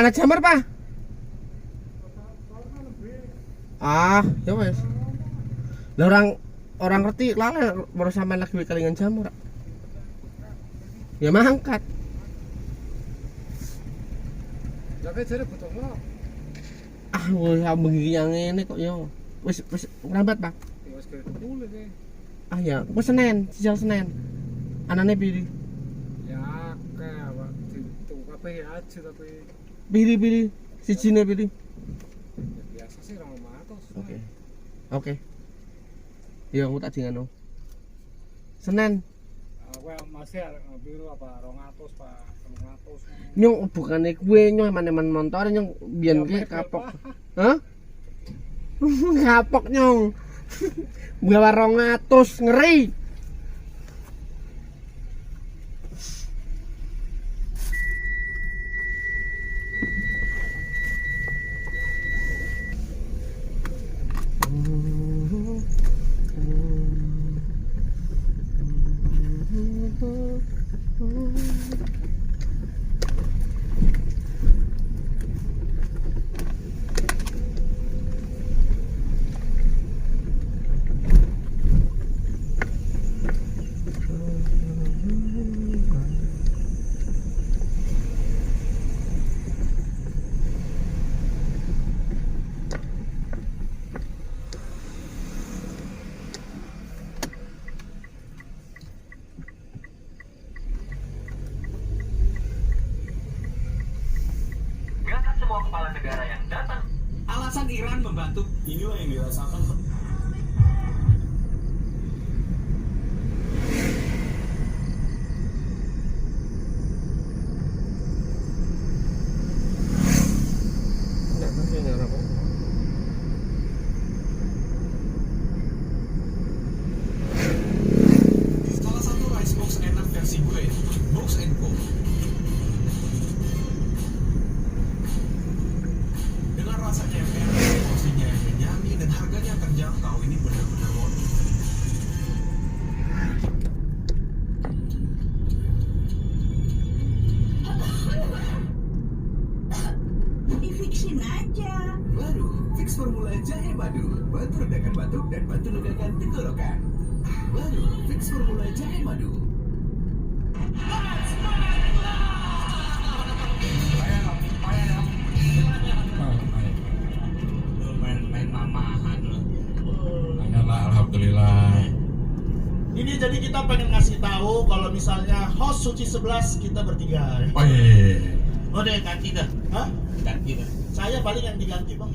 Mana jamur, Pak? Ah, ya wes. Lah orang ngerti lale baru sampean lagi kelingan jamur. Ya mangkat. Jaga jare butuh lo. Ah, wis bengi yang ngene kok yo. Wis lambat, Pak. Ya wis boleh deh. Ah ya, wis Senin, sijil Senin. Anane piri? Ya kayak waktu itu apa ya aja tapi Piri sijine piri. ya, biasa sih 200. Oke. Oke. Ya aku tak dingano. Senin. Aku masih biru apa 200 Pak, 300. Nyong bukannya kue nyong eman motor nyong biyen ki kapok. Hah? Kapok nyong. Bawa 200 ngeri. Semua kepala negara yang datang. Alasan Iran membantu. Inilah yang dirasakan. Salah satu rice box enak versi gue, Box & Co. Dengan rasanya yang enak, porsinya yang nyaman dan harganya terjangkau, ini benar-benar worth it. Di-fixin aja. Baru, fix formula jahe madu, bantu redakan batuk dan bantu legakan tenggorokan. Baru, fix formula jahe madu. Main mamahan loh. Alhamdulillah. Ini jadi kita pengen ngasih tahu kalau misalnya host Suci 11 kita bertiga. Oh iya. Oh deh, ganti dah. Hah? Ganti dah. Saya paling yang diganti, Bang.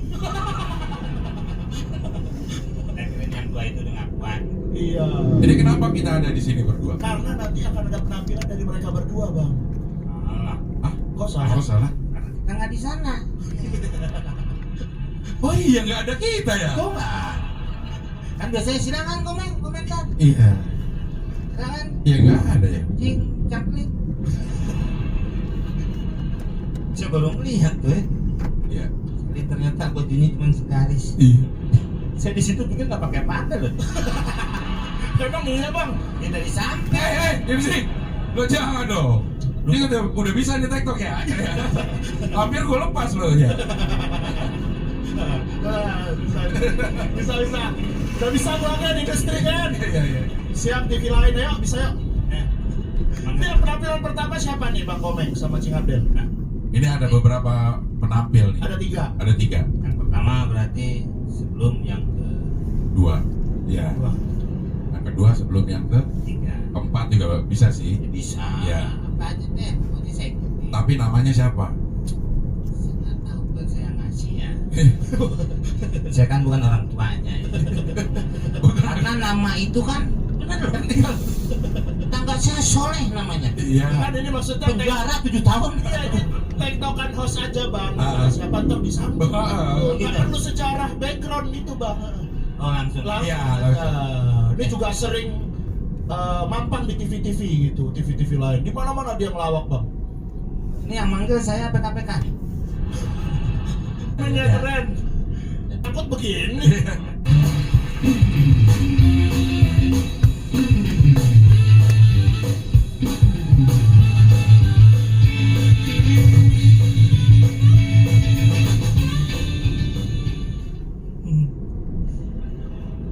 Dan yang dua itu dengan kuat. Iya. Jadi kenapa kita ada di sini berdua? Karena nanti akan ada penampilan dari mereka berdua, Bang. Alah. Ah, Kok salah? aku salah. Kita nggak di sana. Oh iya, nggak ada kita ya? Kok nggak? Kan biasanya silakan komentar. Iya. Silakan. Iya nggak ada ya. Cing, caklik. Saya baru melihat tuh ya. Iya. Jadi ternyata bajunya cuma segaris. Iya. Saya di situ pikir nggak pakai apa-apa loh. Emang iya, Bang. Ya dari samping. Ini sih. Lo jangan dong. Ini udah bisa nih TikTok ya. Hampir gue lepas lo ya. Bisa. Udah bisa gua kan industri kan? Iya. Siap TV lain ya, bisa yuk. Ini Mana? penampilan pertama siapa nih, Bang Komeng sama Cing Abdel? Nah, Ini ada beberapa penampil nih. Ada 3. Ada 3. yang pertama berarti sebelum yang Dua. Iya. Wah. Yang kedua sebelum yang ketiga. keempat juga bisa sih. Ya bisa. Iya. Apa aja deh, pokoknya saya ikuti. Tapi namanya siapa? Saya nggak tahu bukan saya ngasih ya. Saya kan bukan orang tuanya. Ya. Karena nama itu kan benar loh. Tangga saya Soleh namanya. Iya. Kan ini maksudnya Penjara 7 tahun. Iya, ini tektokan host aja, Bang. Siapa ntar disambung. Gitu. Nggak perlu sejarah background itu, Bang. Oh langsung. Iya, Ini juga sering mampang di TV-TV gitu, TV-TV lain. Di mana-mana dia ngelawak, Bang. Ini yang manggil saya PKPK. Namanya keren. Takut begini.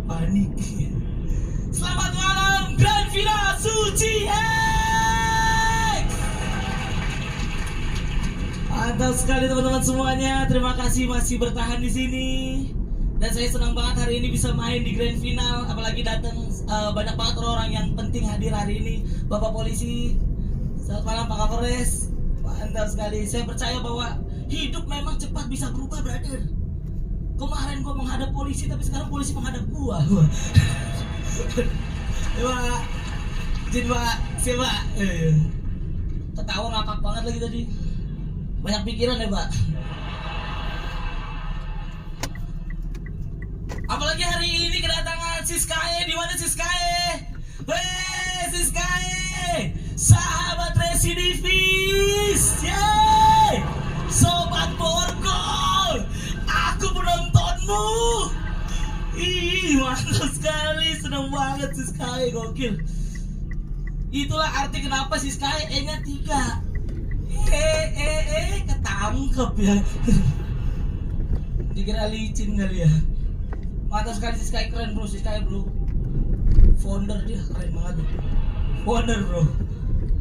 panik. Selamat malam Grand Final Suci X. Mantap sekali teman-teman semuanya. Terima kasih masih bertahan di sini. Dan saya senang banget hari ini bisa main di Grand Final. Apalagi datang banyak banget orang yang penting hadir hari ini. Bapak Polisi, selamat malam Pak Kapolres. Mantap sekali. Saya percaya bahwa hidup memang cepat bisa berubah, brother. Kemarin gua menghadap polisi, tapi sekarang polisi menghadap gua. Pak, izin Pak, siapa? Ketawa ngakak banget lagi tadi. Banyak pikiran ya Pak. Apalagi hari ini kedatangan Siskae. Di mana Siskae? Weh, Siskae, sahabat residivis. Yeay, sobat borgol, aku penontonmu. Ih, mantap sekali, seneng banget Siskae, gokil. Itulah arti kenapa Siskae E-nya 3. Ketangkep ya. Dikira licin kali ya. Mantap sekali Siskae, keren bro, Siskae bro. Founder dia, keren banget. Founder bro.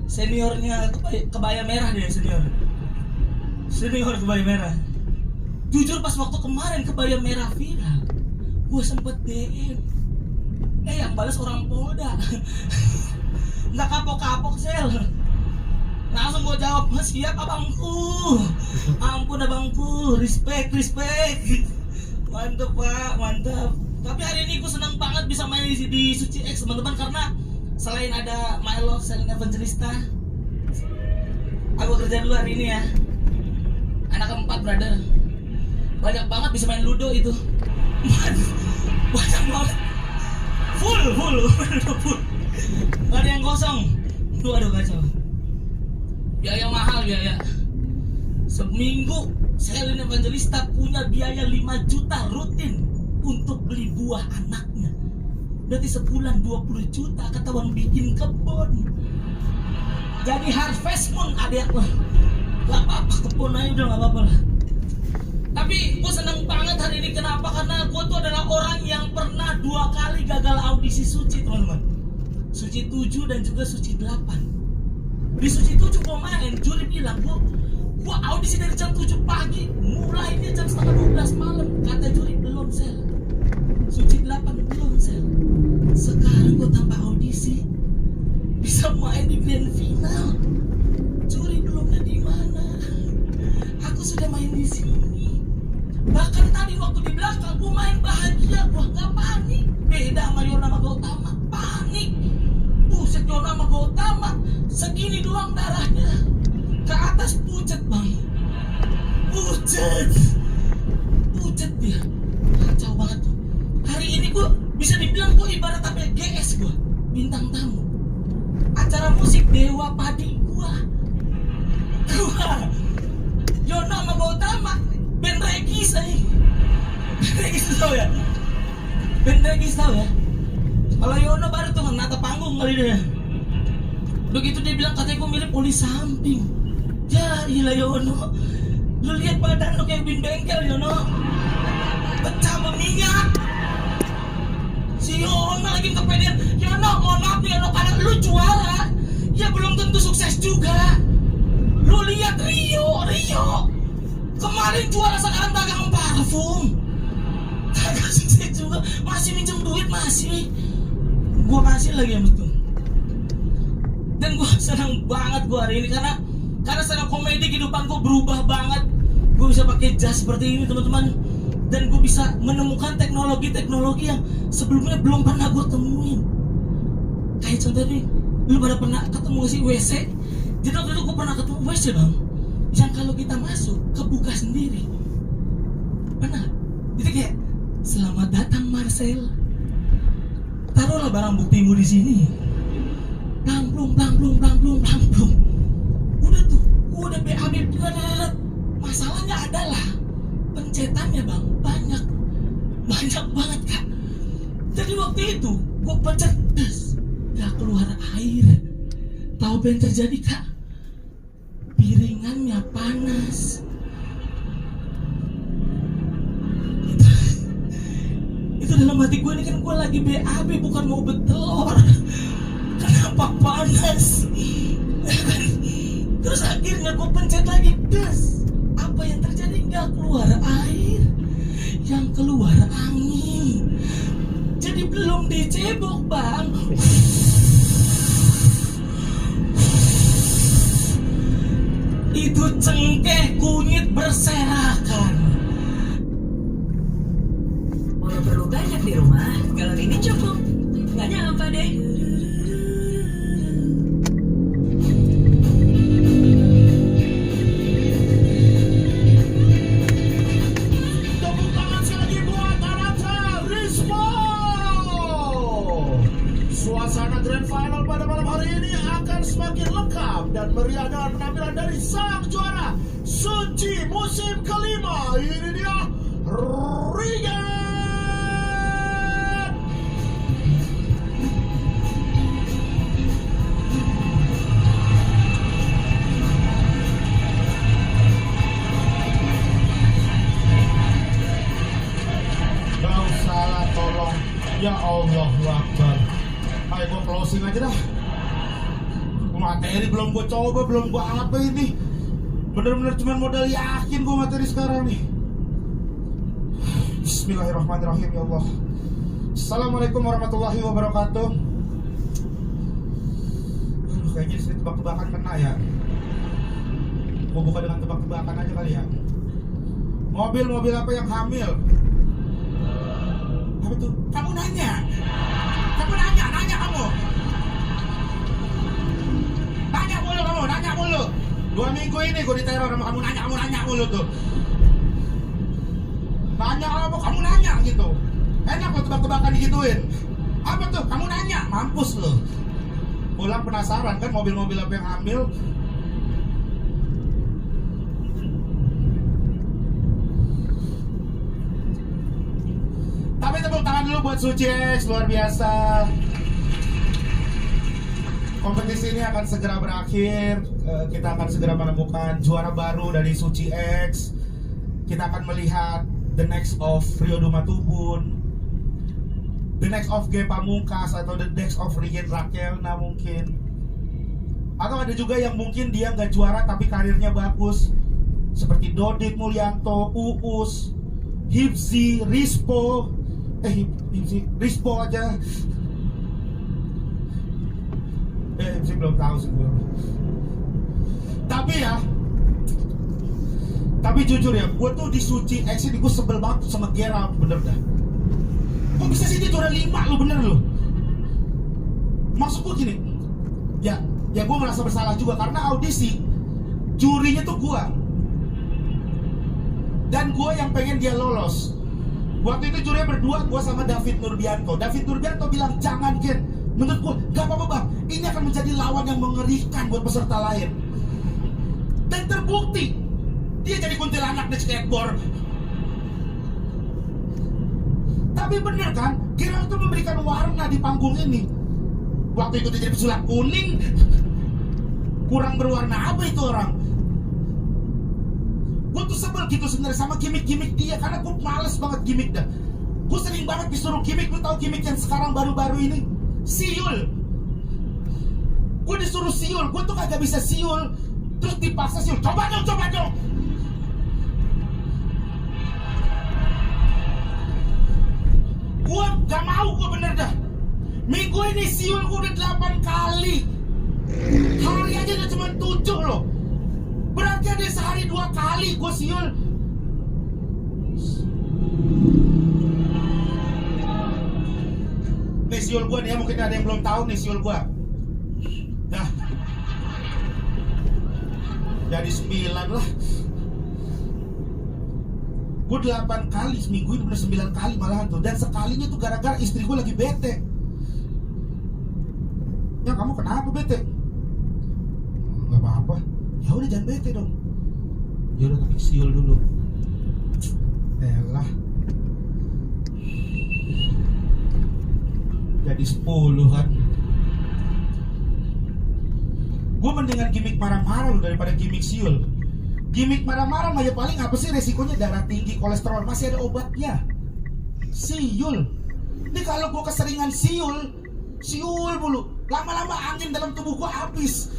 Seniornya kebaya merah dia, senior kebaya merah. Jujur pas waktu kemarin kebaya merah viral, gue sempet DM. Yang balas orang Polda. Nggak kapok-kapok sel. Langsung gue jawab, siap abangku. Ampun abangku, respect. Mantap Pak, mantap. Tapi hari ini gue senang banget bisa main di Suci X teman-teman, karena selain ada My Love Selling Evangelista, aku kerja dulu hari ini ya. Anak keempat brother. Banyak banget bisa main Ludo itu. Banyak banget. Full. Gak ada yang kosong. Aduh kacau. Biaya mahal biaya. Seminggu Selling Evangelista punya biaya 5 juta rutin untuk beli buah anaknya. Berarti sebulan 20 juta ketahuan bikin kebun. Jadi harvest moon adek lah. Gak apa-apa, kebun aja udah gak apa-apa lah. Tapi gue seneng banget hari ini. Kenapa? Karena gue tuh adalah orang yang pernah 2 kali gagal audisi Suci teman-teman. Suci 7 dan juga Suci 8. Di Suci 7 gue main, juri bilang gue audisi dari jam 7 pagi, mulainya jam setengah 12 malam. Kata juri belum sel. Suci 8 belum sel. Sekarang gue tanpa audisi bisa main di grand final. Juri belumnya di mana? Aku sudah main di sini. Bahkan tadi waktu di belakang gue main bahagia, gue nggak panik. Beda sama Yona sama Gautama, panik. Buset, Yona sama Gautama segini doang darahnya, ke atas pucet bang. Pucet dia, kacau banget tuh. Hari ini gue bisa dibilang gue ibarat apa ya, GS gue, bintang tamu acara musik Dewa Padi gue. Yona sama Gautama band Regis aja. Regis tau ya? Band Regis tau ya? Kalau Yono baru tuh nata panggung kali dia. Begitu dia bilang katanya gue mirip Oli Samping. Ya gila Yono, lu lihat badan lu kayak bin bengkel Yono, pecah berminyak. Si Yono lagi kepedean. Yono, mohon maaf Yono, karena lu juara ya belum tentu sukses juga. Lu lihat Rio kemarin juara, sekarang dagang parfum, kagak sukses juga, masih minjem duit, masih gua kasih lagi yang betul. Dan gua senang banget gua hari ini karena secara komedi kehidupan gua berubah banget. Gua bisa pakai jas seperti ini teman-teman, dan gua bisa menemukan teknologi yang sebelumnya belum pernah gua temuin. Kayak contoh nih, lu pada pernah ketemu sih WC? Jadi waktu itu gua pernah ketemu WC bang, yang kalau kita masuk kebuka sendiri. Pernah? Jadi kayak, selamat datang Marcel, taruhlah barang buktimu di sini. Plangplung. Udah tuh, udah BAB. Masalahnya adalah pencetannya bang, banyak banget kak. Jadi waktu itu gue pencet, gak keluar air. Tahu apa yang terjadi kak? Piringannya panas. Itu dalam hati gue ini kan gue lagi BAB, bukan mau betelor. Kenapa panas? Terus akhirnya gue pencet lagi gas. Apa yang terjadi? Nggak keluar air, yang keluar angin. Jadi belum dicebok, Bang. Itu cengkeh kunyit berserakan. Mau perlu banyak di rumah, kalau ini cukup. Nggak nyampe deh. Tepuk tangan sekali lagi buat Arata Rispo. Suasana Grand Final pada malam hari ini akan semakin lengkap dan meriah dengan penampilan dari sang juara Suci musim kelima. Ini dia Regan. Gak usah lah, tolong. Ya Allah Akbar. Ayo gue closing aja dah. Materi belum gue coba, belum gue apa ini. Bener-bener cuma modal yakin gue materi sekarang nih. Bismillahirrahmanirrahim, ya Allah. Assalamualaikum warahmatullahi wabarakatuh. Aduh, kayaknya disini tebak-tebakan kena ya. Gue buka dengan tebak-tebakan aja kali ya. Mobil apa yang hamil? Apa tuh? Kamu nanya kamu. Nanya mulu. 2 minggu ini gue diteror sama kamu nanya mulu tuh. Nanya apa? Kamu nanya gitu. Enak lo tebak-tebakan digituin. Apa tuh? Kamu nanya, mampus lo. Pulang penasaran kan mobil-mobil apa yang hamil. Tapi tepuk tangan dulu buat Suci X, luar biasa. Kompetisi ini akan segera berakhir. Kita akan segera menemukan juara baru dari Suci X. Kita akan melihat the next of Rio Dumatubun, the next of G Pamungkas, atau the next of Regen Rakelna mungkin. Atau ada juga yang mungkin dia nggak juara tapi karirnya bagus, seperti Dodit Mulyanto, Uus, Hipzi, Rispo. Rispo aja. Hipzi belum tahu sih gue. Tapi jujur ya, gue tuh di Suci X ini gue sebel banget sama Gerald, bener dah. Kok bisa sih dia juara 5 lo, bener lo? Maksud gue gini, ya gue merasa bersalah juga karena audisi jurinya tuh gue, dan gue yang pengen dia lolos. Waktu itu jurinya berdua, gue sama David Nurbianto. David Nurbianto bilang, jangan Gen, menurut gue gak apa-apa bang, ini akan menjadi lawan yang mengerikan buat peserta lain. Dan terbukti dia jadi kuntilanak di skateboard. Tapi bener kan, Gerald tuh memberikan warna di panggung ini. Waktu itu dia jadi pesulap kuning, kurang berwarna apa itu orang. Gue tuh sebel gitu sebenarnya sama gimmick-gimmick dia, karena gue males banget gimmick dah. Gue sering banget disuruh gimmick. Lu tau gimmick yang sekarang baru-baru ini? Siul. Gue disuruh siul, gue tuh kagak bisa siul. Terus dipaksa siul, coba dong. Gue gak mau, gue bener dah. Minggu ini siul gue udah 8 kali. Hari aja udah cuma 7 loh. Berarti ada sehari 2 kali gue siul. Nih siul gue nih ya, mungkin ada yang belum tahu nih siul gue. Nah, jadi 9 lah. Gue 8 kali seminggu ini, bener 9 kali malahan tuh. Dan sekalinya tuh gara-gara istri gue lagi bete. Ya kamu kenapa bete? Gak apa-apa. Ya udah jangan bete dong. Ya udah tapi siul dulu. Elah. Jadi 10 kan. Gue mendingan gimmick marah-marah lu daripada gimmick siul. Gimmick marah-marah aja paling apa sih resikonya? Darah tinggi, kolesterol, masih ada obatnya. Siul Ini kalau gua keseringan siul mulu, lama-lama angin dalam tubuh gua habis.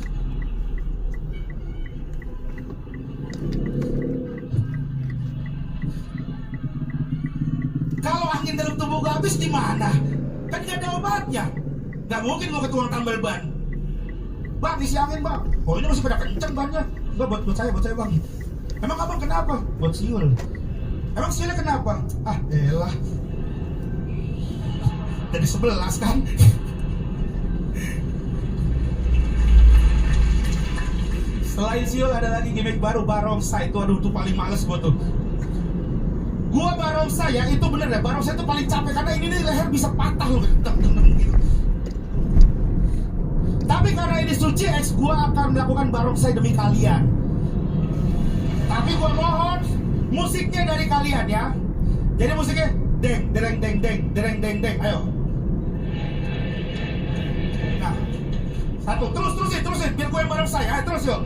Kalau angin dalam tubuh gua habis di mana? Kan gak ada obatnya. Gak mungkin gua ke tukang tambal ban. Bang, isi angin bang. Oh ini masih pada kenceng bannya. Enggak, buat saya bang. Emang abang kenapa? Buat siul. Emang siulnya kenapa? Ah elah. Jadi 11 kan. Selain siul ada lagi gimmick baru, barongsai. Itu aduh tuh paling males gua tuh. Gua barongsai ya, itu bener ya. Barongsai itu paling capek karena ini nih leher bisa patah loh. Gitu. Tapi karena ini Suci X, gua akan melakukan barongsai demi kalian. Tapi gua mohon musiknya dari kalian ya. Jadi musiknya deng dereng deng deng dereng deng deng. Ayo. Nah, satu terusin biar gue yang barongsai. Ayo terus yuk.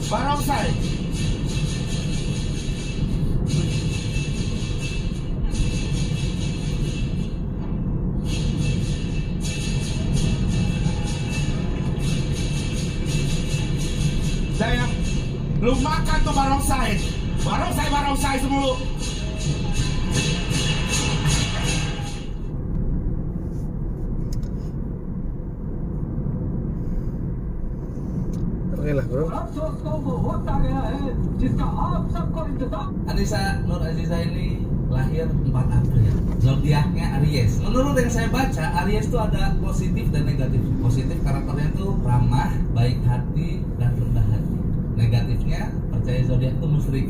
Barongsai. Saya, lu makan tuh barongsai. Barongsai semua. Oke lah bro. Anissa Nur Aziza ini lahir 4 April. Zodiaknya Aries. Menurut yang saya baca, Aries itu ada positif dan negatif. Positif karakternya tuh ramah, baik hati, dan rendah hati. Negatifnya percaya zodiak itu musyrik.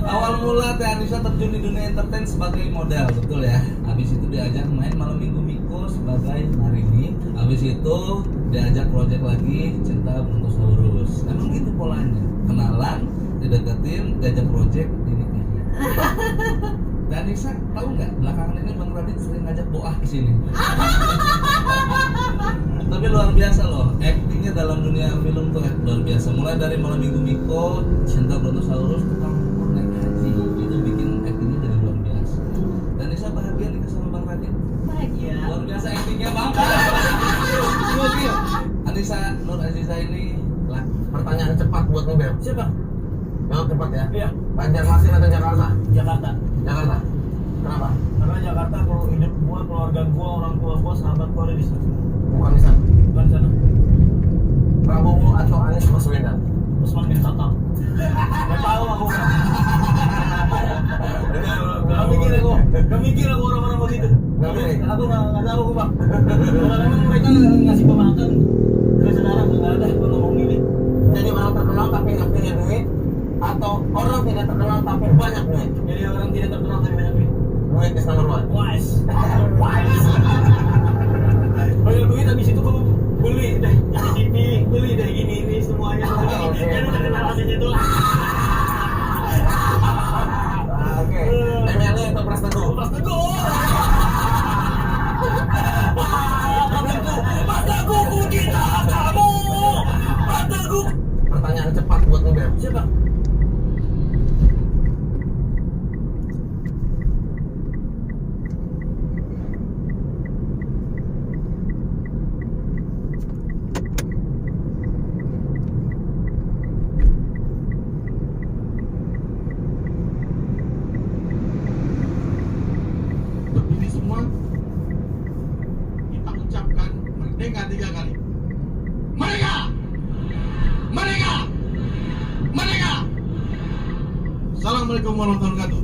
Awal mula Teh Anissa terjun di dunia entertain sebagai model, betul ya. Habis itu diajak main Malam Minggu Miko sebagai Marini. Habis itu diajak project lagi Cinta Brontosaurus. Emang gitu polanya. Kenalan, dideketin, diajak project, dinikahin. Teh Anissa tahu nggak? Belakangan ini Bang Radit sering ngajak Boah ke sini. Tapi luar biasa loh, actingnya dalam dunia film tuh luar biasa. Mulai dari Malam Minggu Miko, Cinta Brontosaurus, tukang naik haji, itu bikin actingnya jadi luar biasa. Dan Nisa bahagia nikah sama Bang Radit. Bahagia. Luar biasa actingnya Bang. Gokil. Anissa Nur Aziza ini lah. Pertanyaan cepat buat Nubel. Siapa? Jawab cepat ya. Iya, Banjarmasin atau Jakarta? Jakarta. Jakarta. Kenapa? Karena Jakarta kalau hidup gua, keluarga gua, orang tua gua, sahabat gua ada di situ. Bukan di sana. Bukan sana. Prabowo atau Anies Baswedan? Usman bin Khattab. Gak tahu aku. Gak mikir aku orang-orang begitu. Aku nggak tahu aku bang. Kalau memang mereka ngasih pemakan ke saudara nggak ada. Gua ngomong gini. Jadi orang terkenal tapi nggak punya duit, atau orang tidak terkenal tapi banyak duit? Jadi orang tidak terkenal tapi banyak duit. Duit is number one. Wise. Banyak duit habis itu gua beli deh TV, beli deh ini semuanya. Oke. Jadi udah kenal hasilnya itu. Oke. MLA atau Pras Teguh? Pras Teguh. Pras Teguh kita kamu. Pras Teguh. Pertanyaan cepat buat Nubel. Siapa? Berdiri semua, kita ucapkan merdeka 3 kali. Merdeka! Merdeka! Merdeka! Assalamualaikum warahmatullahi wabarakatuh.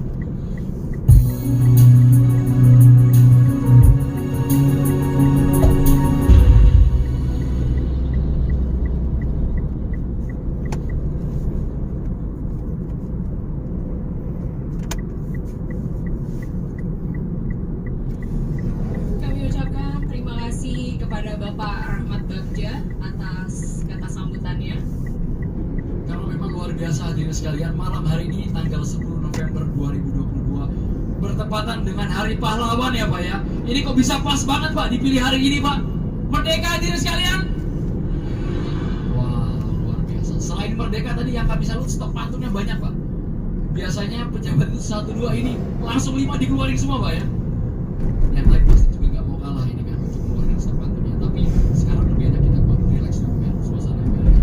saja atas kata sambutannya. Karena memang luar biasa hadirin sekalian, malam hari ini tanggal 10 November 2022 bertepatan dengan Hari Pahlawan ya Pak ya. Ini kok bisa pas banget Pak dipilih hari ini Pak. Merdeka hadirin sekalian. Wah, luar biasa. Selain merdeka tadi yang kami salut stok pantunnya banyak Pak. Biasanya pejabat itu 1-2 ini langsung 5 dikeluarin semua Pak ya. Yang lain pasti juga nggak mau kalah ini kan untuk mengeluarkan stok pantunnya. Tapi sekarang lebih enak kita buat relax dulu kan suasana ya.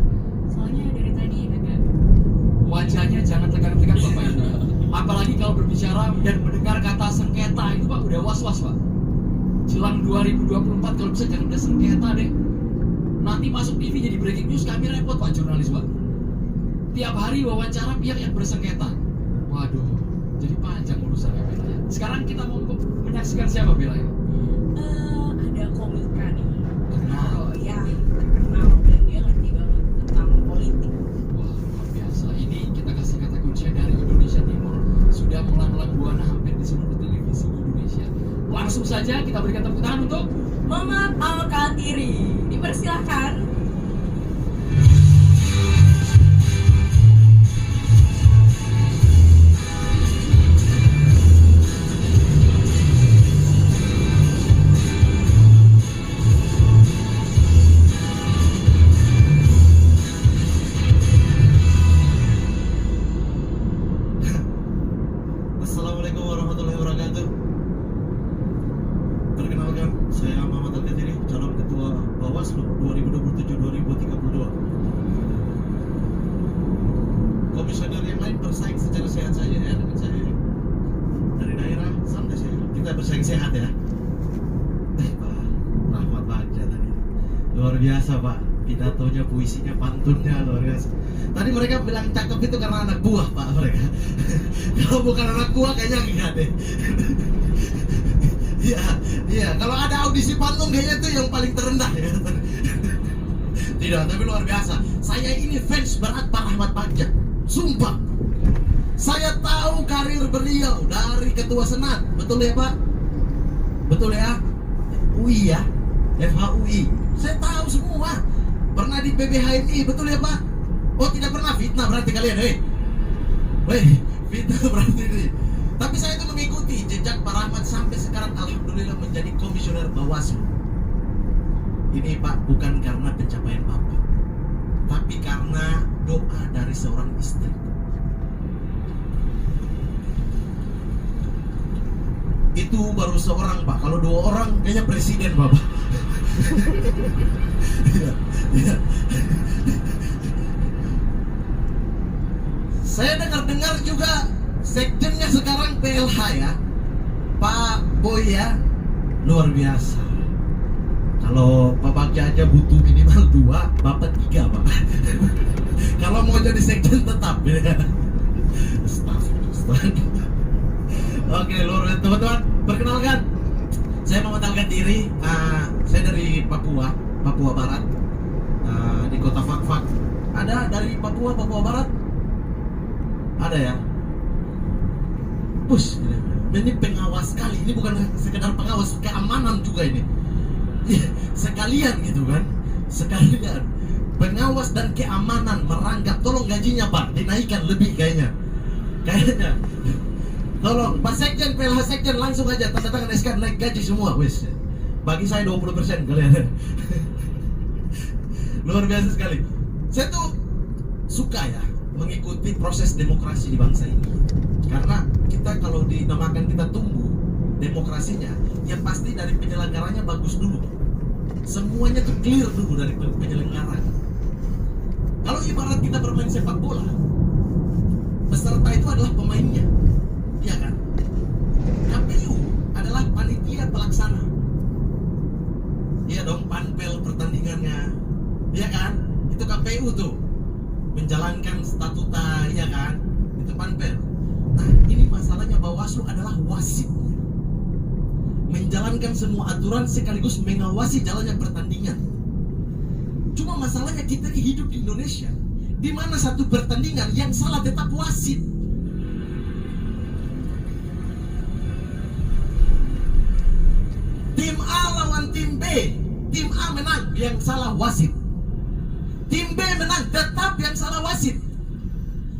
Soalnya dari tadi agak Wajahnya jangan tegang-tegang Bapak Ibu. Apalagi kalau berbicara dan mendengar kata sengketa itu Pak udah was-was Pak. Jelang 2024 kalau bisa jangan ada sengketa deh. Nanti masuk TV jadi breaking news kami repot Pak jurnalis Pak. Tiap hari wawancara pihak yang bersengketa. Waduh, jadi panjang urusannya Bella. Sekarang kita mau menyaksikan siapa Bella ya? ada komika nih. Kenal. Oh ya, terkenal dan dia ngerti banget tentang politik. Wah, luar biasa. Ini kita kasih kata kunci dari Indonesia Timur. Sudah melanglang buana hampir di seluruh televisi Indonesia. Langsung saja kita berikan tepuk tangan untuk Muhammad Al-Katiri. Dipersilahkan. Assalamualaikum warahmatullahi wabarakatuh. Perkenalkan, saya Muhammad Al-Katiri, calon ketua Bawaslu 2027-2032. Komisioner yang lain bersaing secara sehat saja ya dengan saya. Dari daerah santai saya. Kita bersaing sehat ya. Pak Rahmat Bagja tadi. Luar biasa Pak. Pidatonya, puisinya, pantunnya luar biasa. Tadi mereka bilang cakep itu karena anak buah Pak mereka. Kalau bukan anak buah kayaknya enggak deh. Iya, iya. Kalau ada audisi pantun kayaknya itu yang paling terendah ya. Tidak, tapi luar biasa. Saya ini fans berat Pak Rahmat Bagja. Sumpah. Saya tahu karir beliau dari ketua senat. Betul ya Pak? Betul ya? UI ya? FHUI. Saya tahu semua. Pernah di PBHMI, betul ya Pak? Oh tidak pernah, fitnah berarti kalian, Weh, fitnah berarti ini. Tapi saya itu mengikuti jejak Pak Rahmat sampai sekarang alhamdulillah menjadi komisioner Bawaslu. Ini Pak bukan karena pencapaian Bapak, tapi karena doa dari seorang istri. Itu baru seorang Pak, kalau 2 orang kayaknya presiden Bapak. Ya, ya. Saya dengar juga sekjennya sekarang PLH ya, Pak Boy ya, luar biasa. Kalau Pak Bagja aja butuh minimal 2, Bapak 3 Pak. Kalau mau jadi sekjen tetap ya. Oke, luar biasa teman-teman. Perkenalkan, saya Muhammad Al-Katiri. Saya dari Papua Barat, di kota Fakfak. Ada dari Papua Barat? Ada ya? Push, ini pengawas sekali. Ini bukan sekedar pengawas, keamanan juga ini. Sekalian gitu kan? Sekalian pengawas dan keamanan merangkap. Tolong gajinya Pak, dinaikkan lebih kayaknya. Tolong Pak Sekjen, PLH Sekjen langsung aja tanda tangan SK naik gaji semua, wis. Bagi saya 20% kalian. Luar biasa sekali. Saya tuh suka ya mengikuti proses demokrasi di bangsa ini. Karena kita kalau dinamakan kita tumbuh demokrasinya, ya pasti dari penyelenggaranya bagus dulu. Semuanya tuh clear dulu dari penyelenggara. Kalau ibarat kita bermain sepak bola, peserta itu adalah pemainnya. Iya kan? KPU adalah panitia pelaksana. Iya dong, panpel pertandingannya. Iya kan? Itu KPU tuh menjalankan statuta, iya kan? Itu panpel. Nah, ini masalahnya Bawaslu adalah wasitnya. Menjalankan semua aturan sekaligus mengawasi jalannya pertandingan. Cuma masalahnya kita hidup di Indonesia, di mana satu pertandingan yang salah tetap wasit. Tim A lawan tim B, Tim A menang, yang salah wasit. Tim B menang, tetap yang salah wasit.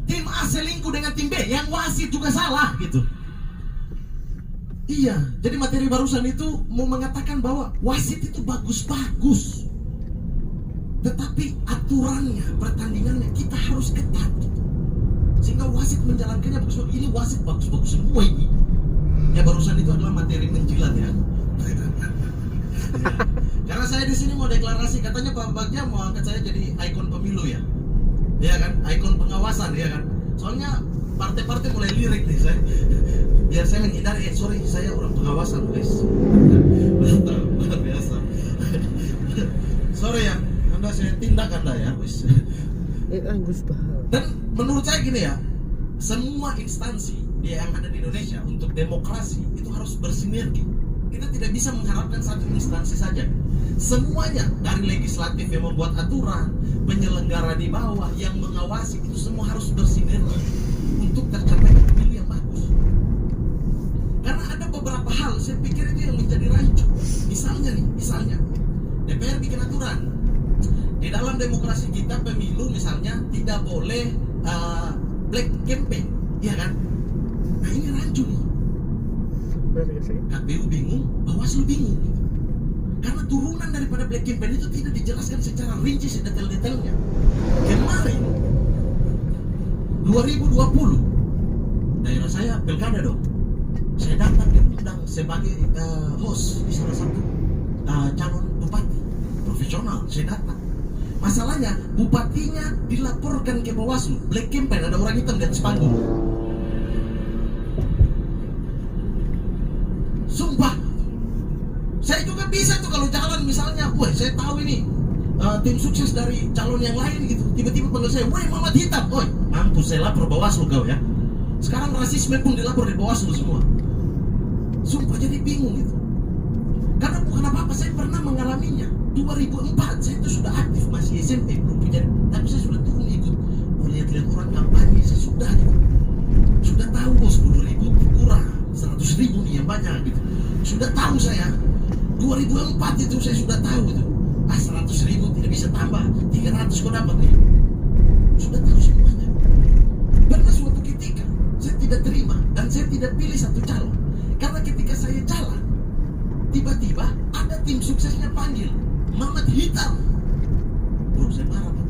Tim A selingkuh dengan tim B, yang wasit juga salah gitu. Iya, jadi materi barusan itu mau mengatakan bahwa wasit itu bagus-bagus, tetapi aturannya, pertandingannya kita harus ketat gitu. Sehingga wasit menjalankannya bagus. Ini wasit bagus-bagus semua ini. Ya barusan itu adalah materi menjilat ya. Karena saya di sini mau deklarasi, katanya Pak Bagja mau angkat saya jadi ikon pemilu ya. Iya kan, ikon pengawasan ya kan. Soalnya partai-partai mulai lirik nih saya. Biar saya menghindari, sorry saya orang pengawasan guys. Luar biasa. Sorry ya, Anda saya tindak Anda ya guys. Gus Bahal. Dan menurut saya gini ya, semua instansi yang ada di Indonesia untuk demokrasi itu harus bersinergi. Kita tidak bisa mengharapkan satu instansi saja. Semuanya, dari legislatif yang membuat aturan, penyelenggara di bawah yang mengawasi, itu semua harus bersinergi untuk tercapai pemilu yang bagus. Karena ada beberapa hal, saya pikir itu yang menjadi rancu. Misalnya DPR bikin aturan. Di dalam demokrasi kita pemilu misalnya tidak boleh black campaign, iya kan? Nah ini rancu nih. KPU bingung, Bawaslu bingung. Karena turunan daripada black campaign itu tidak dijelaskan secara rinci sedetail-detailnya. Kemarin 2020 daerah saya pilkada dong. Saya datang diundang sebagai host di salah satu calon bupati profesional. Saya datang. Masalahnya bupatinya dilaporkan ke Bawaslu black campaign, ada orang hitam di atas panggung. Sumpah, saya juga bisa tuh kalau jalan misalnya, wah saya tahu ini tim sukses dari calon yang lain gitu, tiba-tiba panggil saya, woi Muhammad Hitam, woi mampus saya lapor Bawaslu kau ya. Sekarang rasisme pun dilapor di Bawaslu semua. Sumpah jadi bingung gitu. Karena bukan apa-apa, saya pernah mengalaminya. 2004 saya itu sudah aktif, masih SMP, belum punya, tapi saya sudah turun ikut. Lihat-lihat orang kampanye, saya sudah gitu. Sudah tahu bos, 10.000 kurang, 100.000 nih yang banyak gitu. Sudah tahu saya. 2004 itu saya sudah tahu itu. 100.000 tidak bisa tambah, 300 kau dapat nih. Sudah tahu semuanya. Pernah suatu ketika saya tidak terima dan saya tidak pilih satu calon. Karena ketika saya jalan, tiba-tiba ada tim suksesnya panggil Muhammad Hitam. Bro, saya marah Pak.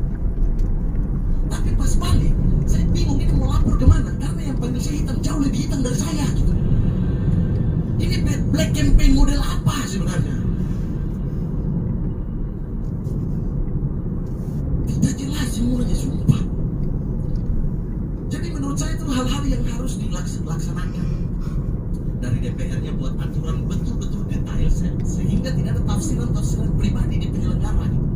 Tapi pas balik, saya bingung ini mau lapor kemana. Karena yang panggil saya hitam jauh lebih hitam dari saya gitu. Ini black campaign model apa sebenarnya? Tidak jelas semuanya, sumpah. Jadi menurut saya itu hal-hal yang harus dilaksanakan. Dari DPR-nya buat aturan betul-betul detail sehingga tidak ada tafsiran-tafsiran pribadi di penyelenggara gitu.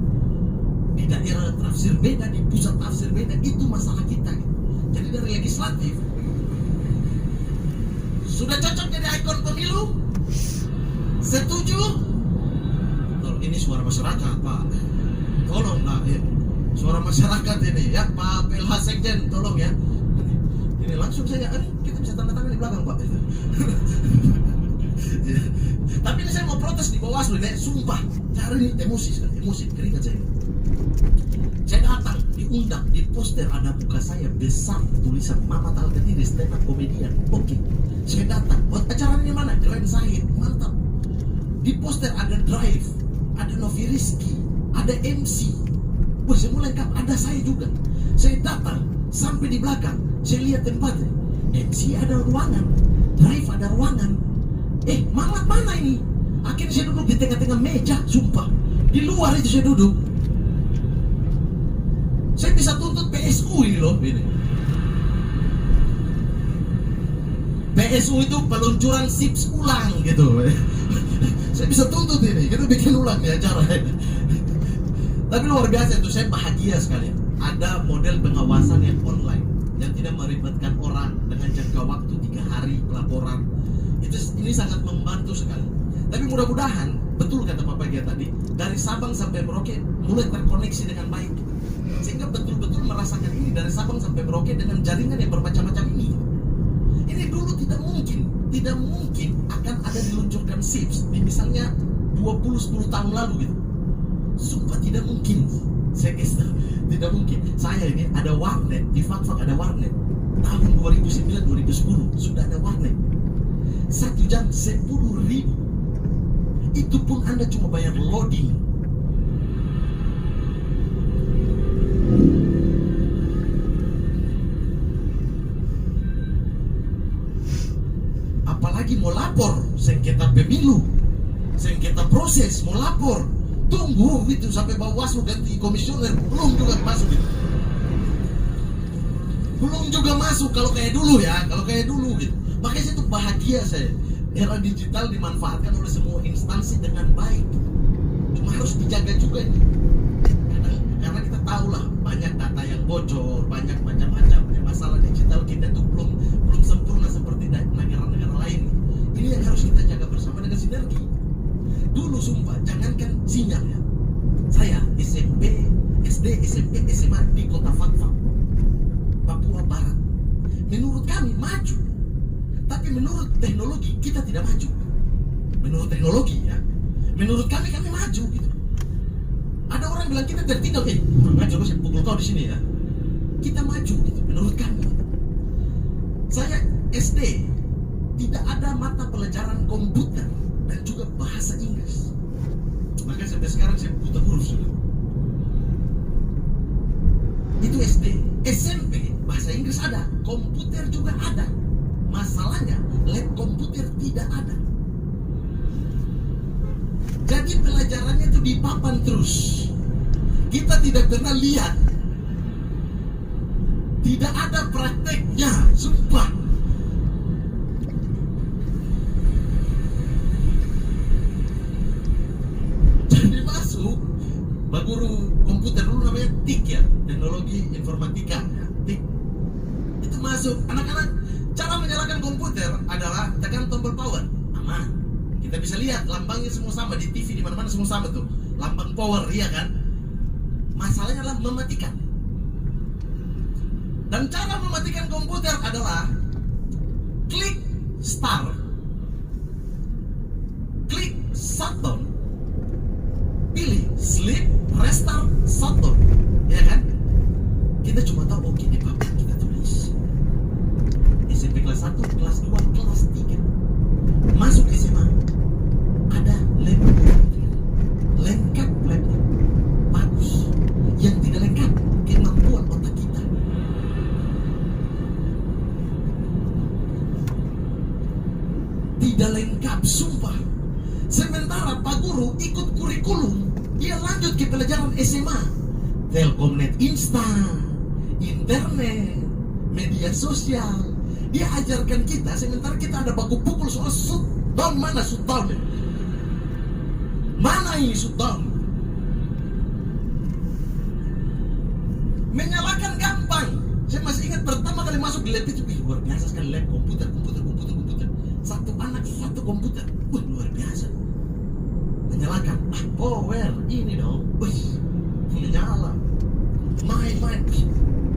Di daerah tafsir beda, di pusat tafsir beda, itu masalah kita gitu. Jadi dari legislatif sudah cocok jadi ikon pemilu? Setuju? Tolong, ini suara masyarakat Pak. Tolong lah ya. Suara masyarakat ini ya Pak PLH Sekjen, tolong ya. Ini langsung saya, kita bisa tanda tangan di belakang Pak. Tapi ini saya mau protes di Bawaslu ini, sumpah. Cari ini emosi sekali, emosi, keringat saya. Saya datang, diundang, di poster ada muka saya besar tulisan Mamat Al-Katiri stand up comedian. Oke, saya datang. Buat acaranya mana? Grand Zahid, mantap. Di poster ada Drive, ada Novi Rizky, ada MC. Wah, semua lengkap, ada saya juga. Saya datang, sampai di belakang, saya lihat tempatnya. MC ada ruangan, Drive ada ruangan. Mamat mana ini? Akhirnya saya duduk di tengah-tengah meja, sumpah. Di luar itu saya duduk. Saya bisa tuntut PSU ini loh, ini. PSU itu peluncuran SIPS ulang gitu. Saya bisa tuntut ini, kita bikin ulang ya acara. Tapi luar biasa itu, saya bahagia sekali. Ada model pengawasan yang online yang tidak melibatkan orang dengan jangka waktu 3 hari pelaporan. Ini sangat membantu sekali. Tapi mudah-mudahan, betul kata Pak Bagia tadi, dari Sabang sampai Merauke mulai terkoneksi dengan baik. Sehingga betul-betul merasakan ini dari Sabang sampai Merauke dengan jaringan yang bermacam-macam ini. Ini dulu tidak mungkin akan ada diluncurkan SIPS di misalnya 10 tahun lalu gitu. Sumpah tidak mungkin. Saya kisah, tidak mungkin. Saya ini ada warnet di Fakfak, ada warnet tahun 2009-2010 sudah ada warnet. 1 jam 10.000. Itu pun Anda cuma bayar loading. Apalagi mau lapor sengketa pemilu, sengketa proses, mau lapor, tunggu itu sampai Bawaslu ganti komisioner, belum juga masuk gitu. Belum juga masuk kalau kayak dulu ya, kalau kayak dulu gitu. Makanya saya tuh bahagia saya. Era digital dimanfaatkan oleh semua instansi dengan baik. Cuma harus dijaga juga ini. Karena kita tahu lah banyak data yang bocor, banyak macam-macam. Masalah digital kita tuh belum sempurna seperti negara-negara lain. Ini yang harus kita jaga bersama dengan sinergi. Dulu sumpah, jangankan sinyal ya. Saya SMP, SD, SMP, SMA di kota Fakfak, Papua Barat. Menurut kami maju. Tapi menurut teknologi kita tidak maju. Menurut teknologi ya. Menurut kami maju gitu. Ada orang bilang kita tertinggal, maju saya pukul kau di sini ya. Kita maju gitu menurut kami. Saya SD tidak ada mata pelajaran komputer dan juga bahasa Inggris. Maka sampai sekarang saya buta huruf sudah. Itu SD. SMP bahasa Inggris ada, komputer juga ada. Masalahnya lab komputer tidak ada. Jadi pelajarannya itu di papan terus. Kita tidak pernah lihat. Tidak ada prakteknya, sumpah. Jadi masuk, Pak Guru komputer dulu namanya TIK ya, teknologi informatika ya, TIK. Itu masuk, anak-anak cara menyalakan komputer adalah tekan tombol power, aman. Kita bisa lihat lambangnya semua sama di TV di mana-mana semua sama tuh, lambang power, iya kan? Masalahnya adalah mematikan. Dan cara mematikan komputer adalah klik start, klik shutdown, pilih sleep, restart, shutdown, ya kan? Kita cuma tahu oke di papan kita tulis SMP kelas 1, kelas 2, kelas 3. Masuk SMA ada lab lengkap, labnya bagus. Yang tidak lengkap kemampuan otak kita. Tidak lengkap, sumpah. Sementara Pak Guru ikut kurikulum, dia lanjut ke pelajaran SMA, Telkomnet instan, internet, media sosial. Dia ajarkan kita, sementara kita ada baku pukul soal shutdown. Mana shutdown? Mana ini shutdown? Menyalakan gampang. Saya masih ingat pertama kali masuk di lab itu, luar biasa sekali lab komputer. Satu anak satu komputer, luar biasa. Menyalakan, power ini dong, menyala. Main,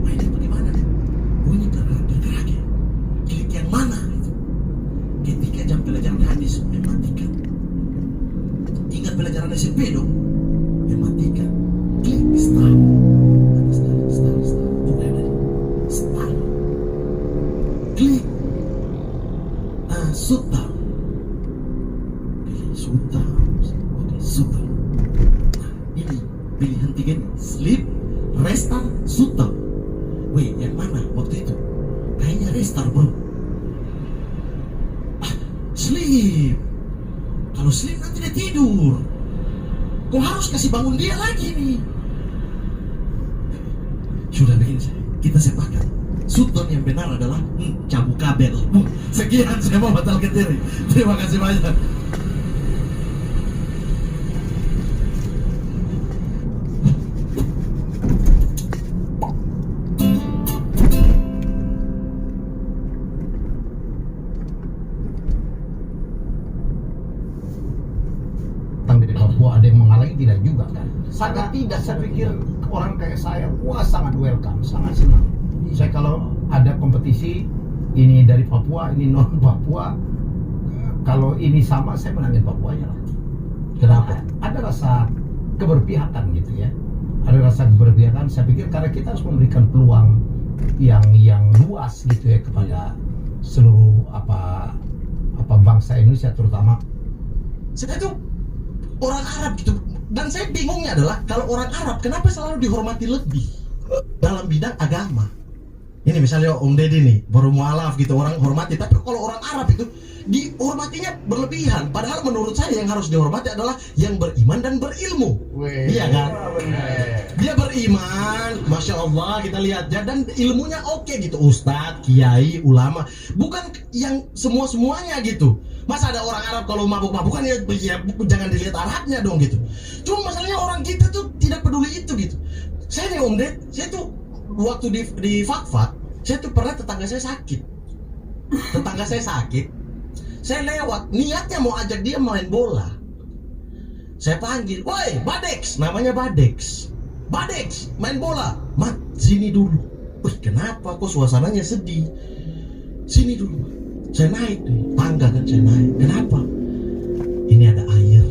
mainnya bagaimana? Ini bergerak ya. Klik yang mana itu? Ketika jam pelajaran habis, mematikan. Ingat pelajaran SMP dong, mematikan. Klik start. Start. Klik shutdown. Pilih shutdown. Oke, shutdown. Nah, ini pilihan 3 nih. Sleep, restart, shutdown. Wih, yang mana waktu itu? Kayaknya restart, bro. Sleep. Kalau sleep nanti dia tidur. Kau harus kasih bangun dia lagi nih. Sudah begini, kita sepakat. Shutdown yang benar adalah cabut kabel. Sekian, saya mau batal ke diri. Terima kasih banyak. Di Papua ada yang menghalangi, tidak juga kan? Sangat tidak, saya pikir orang kayak saya, wah sangat welcome, sangat senang. Saya kalau ada kompetisi ini dari Papua, ini non Papua, kalau ini sama saya menangin Papuanya lah. Kenapa? Ada rasa keberpihakan gitu ya. Ada rasa keberpihakan. Saya pikir karena kita harus memberikan peluang yang luas gitu ya kepada seluruh apa bangsa Indonesia terutama. Saya tuh orang Arab gitu, dan saya bingungnya adalah kalau orang Arab kenapa selalu dihormati lebih dalam bidang agama. Ini misalnya Om Deddy nih baru mualaf gitu, orang hormati, tapi kalau orang Arab itu dihormatinya berlebihan. Padahal menurut saya yang harus dihormati adalah yang beriman dan berilmu. Iya kan? Dia beriman, masya Allah kita lihat ya, dan ilmunya oke gitu, ustadz, kiai, ulama, bukan yang semuanya gitu. Masa ada orang Arab kalau mabuk-mabukan ya jangan dilihat Arabnya dong gitu. Cuma masalahnya orang kita tuh tidak peduli itu gitu. Saya nih Om Ded, saya tuh waktu di Fakfak, saya tuh pernah tetangga saya sakit. Saya lewat, niatnya mau ajak dia main bola. Saya panggil, woi Badex, namanya Badex, main bola. Mat, sini dulu. Wih, kenapa kok suasananya sedih? Sini dulu. Saya naik nih, tangga kan saya naik. Kenapa? Ini ada air,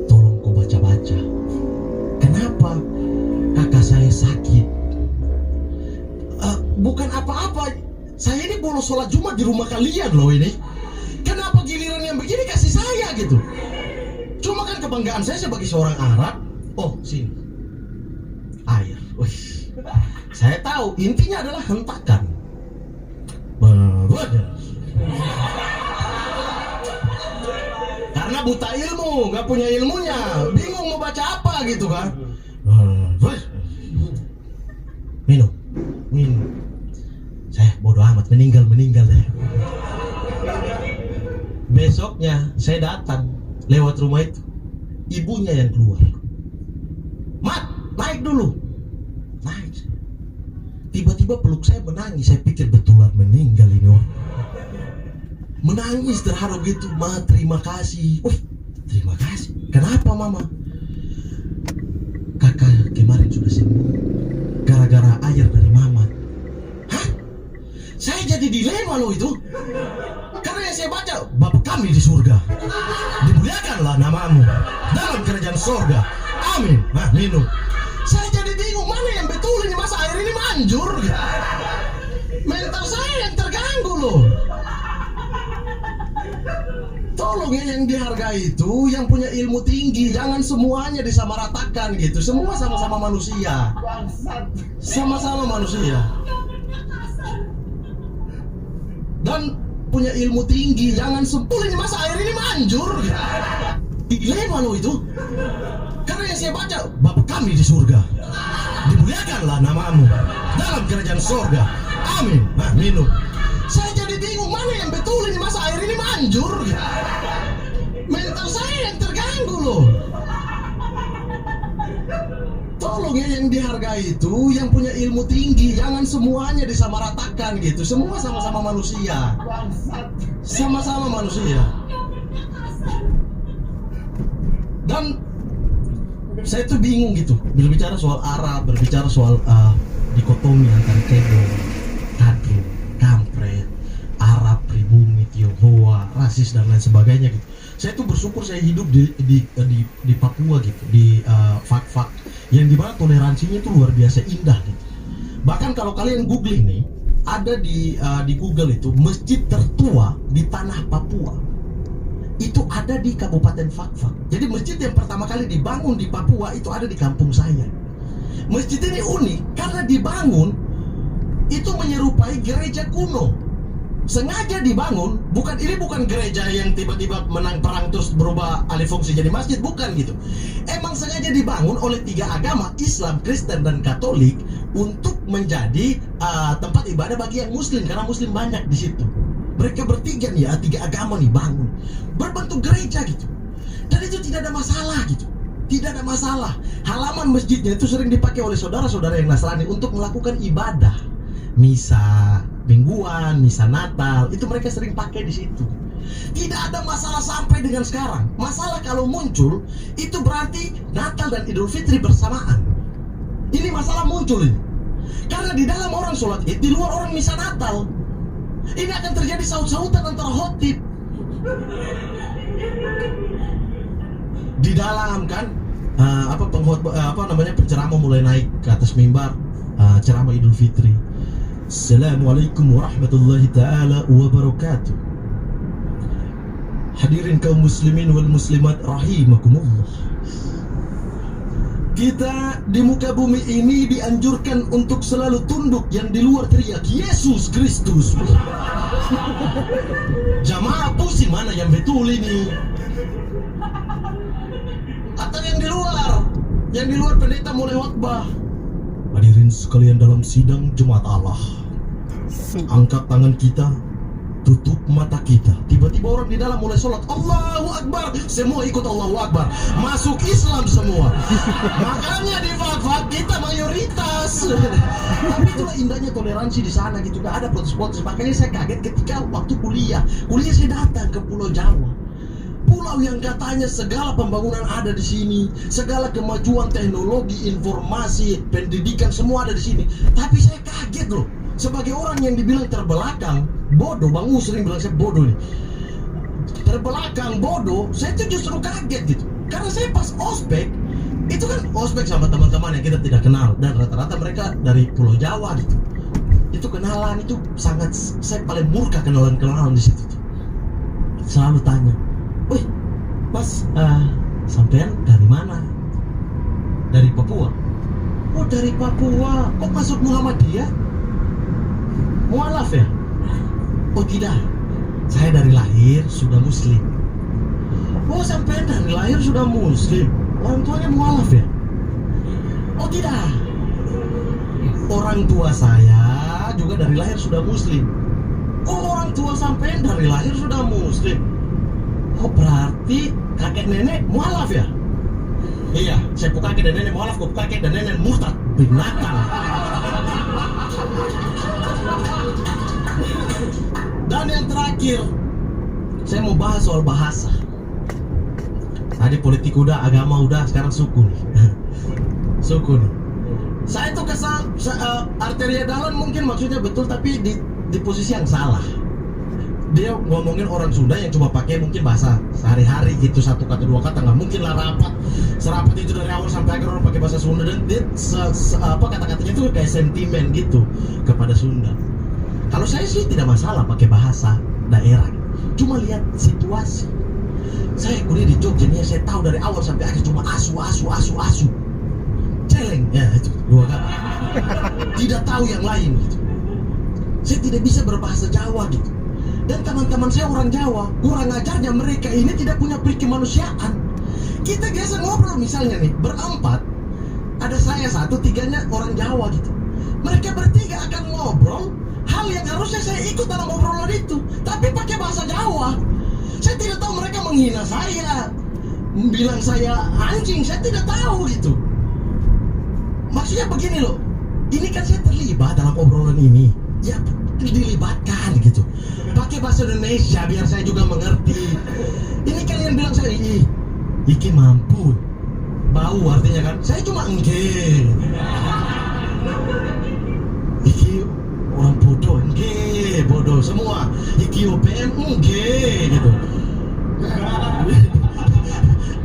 tolong kau baca-baca. Kenapa? Kakak saya sakit. Bukan apa-apa, saya ini bolos sholat Jumat di rumah kalian loh ini. Kenapa giliran yang begini kasih saya gitu? Cuma kan kebanggaan saya sebagai seorang Arab. Oh sini, air. Wih, saya tahu intinya adalah hentakan. Karena buta ilmu, nggak punya ilmunya, bingung mau baca apa gitu kan. Minum. Saya bodoh amat, meninggal deh. Besoknya saya datang lewat rumah itu, ibunya yang keluar. Mat, naik dulu. Naik. Tiba-tiba peluk saya, menangis. Saya pikir betulan meninggal ini orang. Menangis terharu gitu. Ma, terima kasih. Terima kasih. Kenapa mama? Kakak kemarin sudah sembuh gara-gara air dari mama. Hah? Saya jadi dilema loh itu. Karena yang saya baca, Bapa kami di surga, dimuliakanlah namamu dalam kerajaan surga. Amin. Nah, minum. Saya jadi bingung, mana yang betul ini, masa air ini manjur gitu. Mental saya yang terganggu loh. Tolong ya, yang dihargai itu yang punya ilmu tinggi, jangan semuanya disamaratakan gitu. Semua sama-sama manusia. Sama-sama manusia. Dan punya ilmu tinggi, jangan sempul ini, masa air ini manjur gitu. Dilema loh itu. Karena yang saya baca, Bapa kami di surga, dimuliakanlah namamu dalam kerajaan surga. Amin. Nah, minum. Saya jadi bingung, mana yang betul ini, masa air ini manjur gitu. Mental saya yang terganggu loh. Tolong ya, yang dihargai itu yang punya ilmu tinggi, jangan semuanya disamaratakan gitu. Semua sama-sama manusia. Sama-sama manusia. Dan saya tuh bingung gitu, berbicara soal Arab, berbicara soal dikotomi antara cebong, kadrun, kampret, Arab, pribumi, Tionghoa, rasis dan lain sebagainya gitu. Saya tuh bersyukur saya hidup di Papua gitu, di Fakfak, yang dimana toleransinya itu luar biasa indah gitu. Bahkan kalau kalian googling nih, ada di Google itu masjid tertua di tanah Papua. Itu ada di Kabupaten Fakfak. Jadi masjid yang pertama kali dibangun di Papua itu ada di kampung saya. Masjid ini unik karena dibangun itu menyerupai gereja kuno. Sengaja dibangun, ini bukan gereja yang tiba-tiba menang perang terus berubah alih fungsi jadi masjid, bukan gitu. Emang sengaja dibangun oleh 3 agama, Islam, Kristen, dan Katolik, untuk menjadi tempat ibadah bagi yang Muslim, karena Muslim banyak di situ. Mereka bertiga nih, 3 agama nih bangun berbentuk gereja gitu, dan itu tidak ada masalah gitu. Tidak ada masalah. Halaman masjidnya itu sering dipakai oleh saudara-saudara yang Nasrani untuk melakukan ibadah, misa mingguan, misa Natal, itu mereka sering pakai di situ. Tidak ada masalah sampai dengan sekarang. Masalah kalau muncul itu berarti Natal dan Idul Fitri bersamaan. Ini masalah muncul ini. Karena di dalam orang sholat Id, di luar orang misa Natal, ini akan terjadi saut-sautan antara khotib. Di dalam kan penceramah mulai naik ke atas mimbar, ceramah Idul Fitri. Assalamualaikum warahmatullahi taala wabarakatuh. Hadirin kaum muslimin wal muslimat rahimakumullah. Kita di muka bumi ini dianjurkan untuk selalu tunduk, yang di luar teriak Yesus Kristus. Jamaah pusing, mana yang betul ini? Atau yang di luar? Yang di luar pendeta mulai khotbah. Hadirin sekalian dalam sidang Jumat Allah, angkat tangan kita, tutup mata kita. Tiba-tiba orang di dalam mulai sholat, Allahu Akbar, semua ikut Allahu Akbar, masuk Islam semua. Makanya di Fak kita mayoritas. Tapi itulah indahnya toleransi di sana gitu, gak ada protes-protes. Makanya saya kaget ketika waktu kuliah saya datang ke Pulau Jawa. Pulau yang katanya segala pembangunan ada di sini, segala kemajuan teknologi, informasi, pendidikan semua ada di sini. Tapi saya kaget loh, sebagai orang yang dibilang terbelakang, bodoh, Bang U sering bilang saya bodoh nih. Terbelakang, bodoh, saya tuh justru kaget gitu. Karena saya pas ospek, itu kan ospek sama teman-teman yang kita tidak kenal, dan rata-rata mereka dari Pulau Jawa gitu. Itu kenalan itu sangat, saya paling murka kenalan-kenalan di situ. Selalu tanya, wih, Mas, sampean dari mana? Dari Papua. Oh, dari Papua. Kok masuk Muhammadiyah? Mualaf ya? Oh tidak, saya dari lahir sudah muslim. Oh, sampean dari lahir sudah muslim. Orang tuanya mualaf ya? Oh tidak, orang tua saya juga dari lahir sudah muslim. Oh, orang tua sampean dari lahir sudah muslim. Oh, berarti kakek nenek mualaf ya? Iya, saya bukan kakek dan nenek mualaf, gue kakek dan nenek murtad. Binatang. Dan yang terakhir, saya mau bahas soal bahasa. Tadi politik udah, agama udah, sekarang suku nih. Suku nih. Saya tuh kesal, arteria Dahlan mungkin maksudnya betul, tapi di posisi yang salah. Dia ngomongin orang Sunda yang cuma pakai mungkin bahasa sehari-hari gitu, satu kata dua kata, nggak mungkin lah rapat serapat itu dari awal sampai akhir orang pakai bahasa Sunda, dan dia kata-katanya itu kayak sentimen gitu kepada Sunda. Kalau saya sih tidak masalah pakai bahasa daerah, cuma lihat situasi. Saya kuliah di Jogja nih, saya tahu dari awal sampai akhir cuma asu, celeng ya, itu dua kata. Tidak tahu yang lain gitu. Saya tidak bisa berbahasa Jawa gitu. Dan teman-teman saya orang Jawa, kurang ajarnya mereka ini tidak punya kemanusiaan. Kita biasa ngobrol misalnya nih, berempat, ada saya satu, tiganya orang Jawa gitu. Mereka bertiga akan ngobrol hal yang harusnya saya ikut dalam obrolan itu, tapi pakai bahasa Jawa. Saya tidak tahu mereka menghina saya, bilang saya anjing, saya tidak tahu gitu. Maksudnya begini loh, ini kan saya terlibat dalam obrolan ini, ya dilibatkan gitu, pakai bahasa Indonesia biar saya juga mengerti. Ini kalian bilang saya iki mampu, bau artinya kan, saya cuma enggak. Iki orang bodoh, enggak bodoh semua. Iki OPM enggak gitu.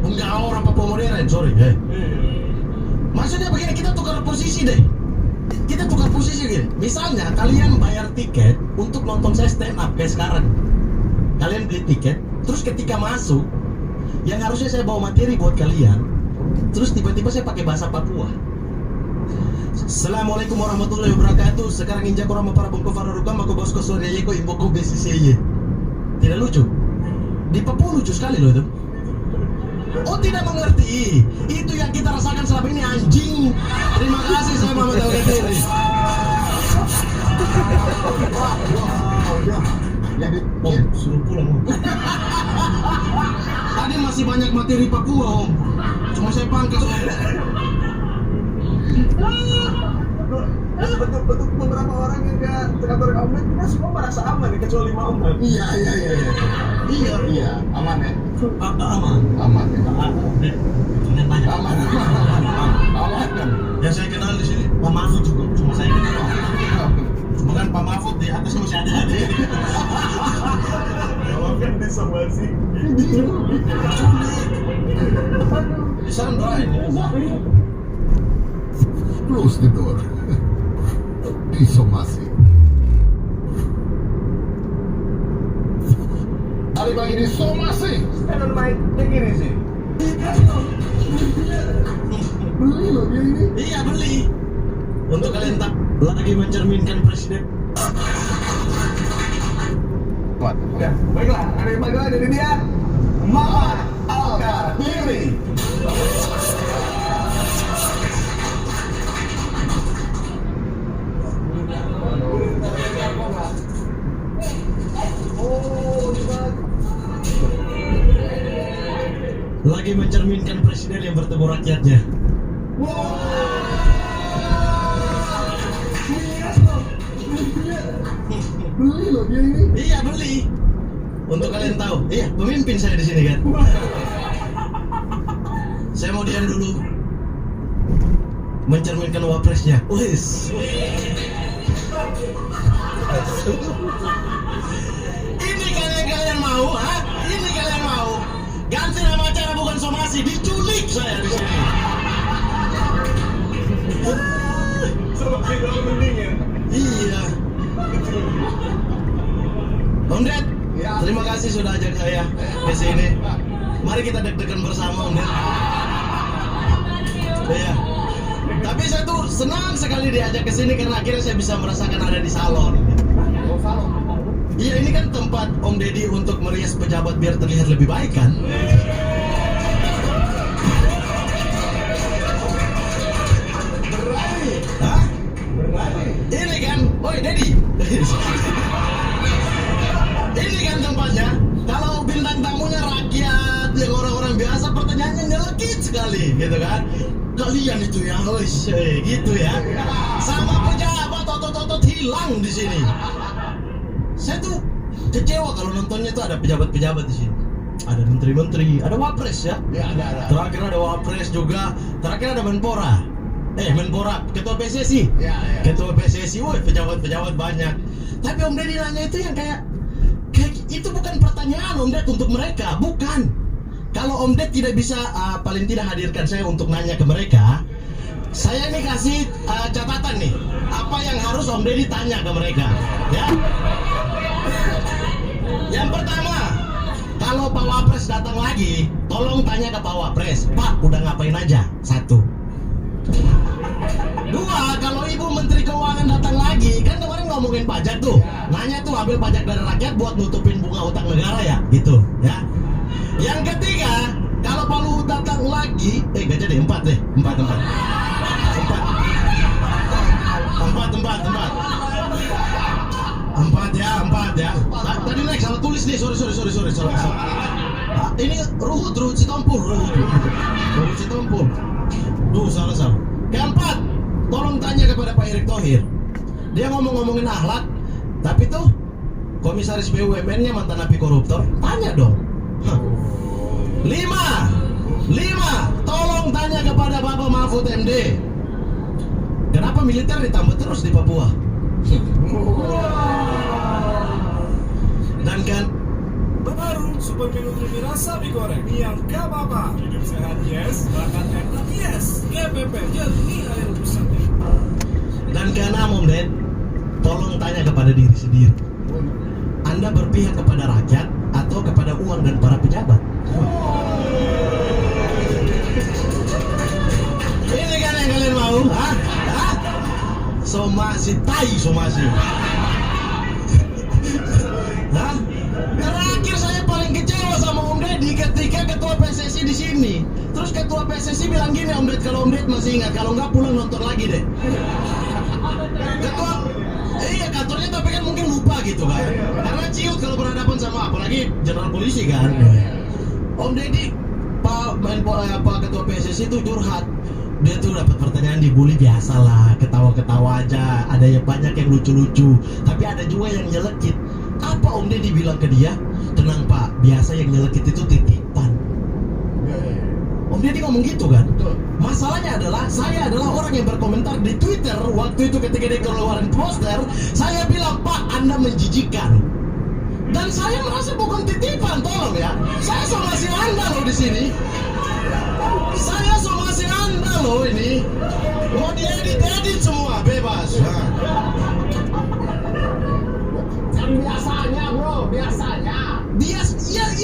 Enggak orang Papua modern, sorry. Maksudnya begini, kita tukar posisi deh. Kita tukar posisi gini. Misalnya kalian bayar tiket untuk nonton saya stand up kayak sekarang. Kalian beli tiket, terus ketika masuk, yang harusnya saya bawa materi buat kalian, terus tiba-tiba saya pakai bahasa Papua. Assalamualaikum warahmatullahi wabarakatuh. Sekarang injak orang para bongko fararukam aku bosku sore yeko imboko BCCY. Tidak lucu. Di Papua lucu sekali loh itu. Oh, tidak mengerti. Itu yang kita rasakan selama ini, anjing. Terima kasih, saya Muhammad Al-Ghazali. Om, suruh pulang Om. Tadi masih banyak materi Papua Om, cuma saya pangkas Om. Untuk beberapa orang yang ke kantor kamu kita semua merasa aman ya, kecuali Om. Iya, aman ya. Aman ya. Aman. Yang saya kenal di sini Pak Mahfud juga, cuma saya kenal. Cuma kan Pak Mahfud di atasnya masih ada. Kalau kan bisa sih. Di sana Close the door. Disomasi. Balik lagi disomasi. Stand on mic, yang ini sih. Beli loh dia ini. Iya beli. Untuk kalian tak lagi mencerminkan presiden. Oke, baiklah, ada yang balik lagi dari dia. Muhammad Al-Kadiri. Lagi mencerminkan presiden yang bertemu rakyatnya. Beli loh dia ini. Iya beli. Untuk kalian tahu, iya pemimpin saya di sini kan. Saya mau diam dulu. Mencerminkan wapresnya. Wis. Ini kalian mau, ha? Ini kalian mau? Ganti nama acara bukan somasi, diculik saya di sini. Iya. Om Ded, terima kasih sudah ajak saya ke sini. Mari kita deg-degan bersama Om Ded. Iya. Tapi saya tuh senang sekali diajak ke sini karena akhirnya saya bisa merasakan ada di salon. Iya, ini kan tempat Om Deddy untuk merias pejabat biar terlihat lebih baik kan? Berani. Hah? Berani. Ini kan, oi Deddy. Ini kan tempatnya. Kalau bintang tamunya rakyat, yang orang-orang biasa, pertanyaannya nyelekit sekali, gitu kan? Kalian itu ya, gitu ya. Sama pejabat otot-otot hilang di sini. Saya tuh kecewa kalau nontonnya tuh ada pejabat-pejabat di sini. Ada menteri-menteri, ada wapres ya. Ya, ada. Terakhir ada wapres juga. Terakhir ada Menpora. Menpora, ketua PSSI. Ya. Ketua PSSI, woi pejabat-pejabat banyak. Tapi Om Deddy nanya itu yang kayak itu bukan pertanyaan Om Ded untuk mereka, bukan. Kalau Om Ded tidak bisa paling tidak hadirkan saya untuk nanya ke mereka, saya ini kasih catatan nih, apa yang harus Om Deddy tanya ke mereka, ya. Yang pertama, kalau Pak Wapres datang lagi, tolong tanya ke Pak Wapres, Pak udah ngapain aja? 1. 2, kalau Ibu Menteri Keuangan datang lagi, kan kemarin ngomongin pajak tuh, nanya tuh ambil pajak dari rakyat buat nutupin bunga utang negara ya, gitu, ya. Yang ketiga, kalau Pak Luhut datang lagi, gak jadi 4 deh, 4. 4 ya. Tadi naik salah tulis nih, sorry. Ini Ruhut Sitompul. Ruhut Sitompul. Salah. Keempat, tolong tanya kepada Pak Erick Thohir. Dia ngomongin akhlak, tapi tuh komisaris BUMN-nya mantan napi koruptor, tanya dong. 5, tolong tanya kepada Bapak Mahfud MD. Kenapa militer ditambah terus di Papua? Dan kan baru super menu creamy rasa mie goreng yang gak apa-apa. Hidup sehat yes, makan enak yes. GPP jernih air rebusannya. Dan keenam Om Ded, tolong tanya kepada diri sendiri. Anda berpihak kepada rakyat atau kepada uang dan para pejabat? Ini kan yang kalian mau, ha? Somasi. Hah? Terakhir saya paling kecewa sama Om Deddy ketika ketua PSSI di sini. Terus ketua PSSI bilang gini, Om Ded, kalau Om Ded masih ingat, kalau nggak pulang nonton lagi deh. Ketua, iya kantornya tapi kan mungkin lupa gitu kan. Karena ciut kalau berhadapan sama apalagi jenderal polisi kan. Om Deddy, Pak ketua PSSI itu curhat. Dia tuh dapat pertanyaan dibully biasalah, ketawa-ketawa aja. Ada yang banyak yang lucu-lucu, tapi ada juga yang nyelekit. Apa Om Deddy bilang ke dia? Tenang Pak, biasa yang nyelekit itu titipan. Om Deddy ngomong gitu kan? Masalahnya adalah saya adalah orang yang berkomentar di Twitter waktu itu ketika dia keluarin poster. Saya bilang, Pak Anda menjijikkan. Dan saya merasa bukan titipan, tolong ya. Saya somasi Anda loh di sini. Saya somasi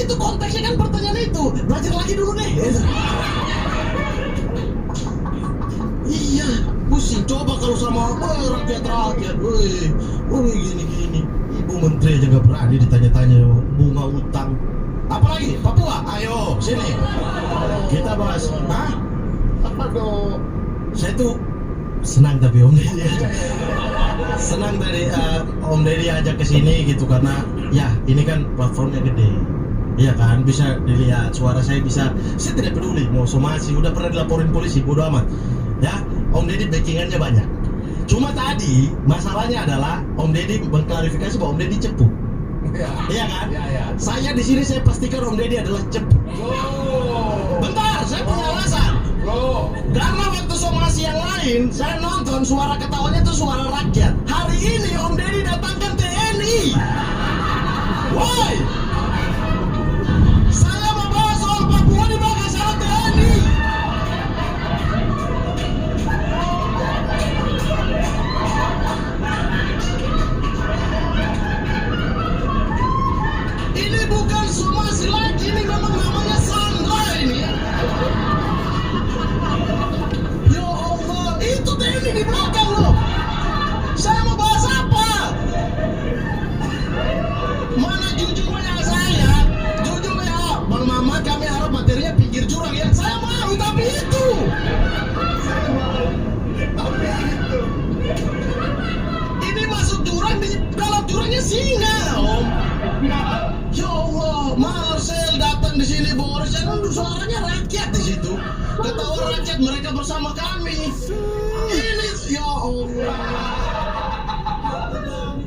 itu konteksnya kan pertanyaan itu. Belajar lagi dulu deh. Iya, pusing. Coba kalau sama rakyat, gini-gini. Ibu Menteri aja nggak berani ditanya-tanya bunga utang. Apalagi Papua, ayo sini. Kita bahas. Hah? Apa dong? Saya tuh senang tapi Om Deddy aja. Senang dari Om Deddy ajak ke sini gitu karena ya ini kan platformnya gede. Iya kan, bisa dilihat suara saya bisa. Saya tidak peduli mau somasi, udah pernah dilaporin polisi, bodo amat. Ya, Om Deddy backingannya banyak. Cuma tadi masalahnya adalah Om Deddy mengklarifikasi bahwa Om Deddy cepu. Iya kan? Saya di sini saya pastikan Om Deddy adalah cepu. Bentar, saya punya alasan. Karena waktu somasi yang lain, saya nonton suara ketawanya itu suara rakyat. Hari ini Om Deddy datangkan TNI. Woi, saya mau bahas soal Papua dibakar sama TNI. Ini bukan somasi lagi, ini memang namanya sandra ini. Ya Allah, itu TNI di belakang loh. Saya mau bahas apa? Mana jujurnya saya? Jujur ya, Bang Mamat, kami harap materinya pinggir jurang ya. Saya mau, tapi itu. Ini masuk jurang, di dalam jurangnya singa, Om. Ya Allah, Marcel datang di sini, Boris, dan suaranya rakyat di situ. Ketawa rakyat mereka bersama kami. Ini, ya Allah.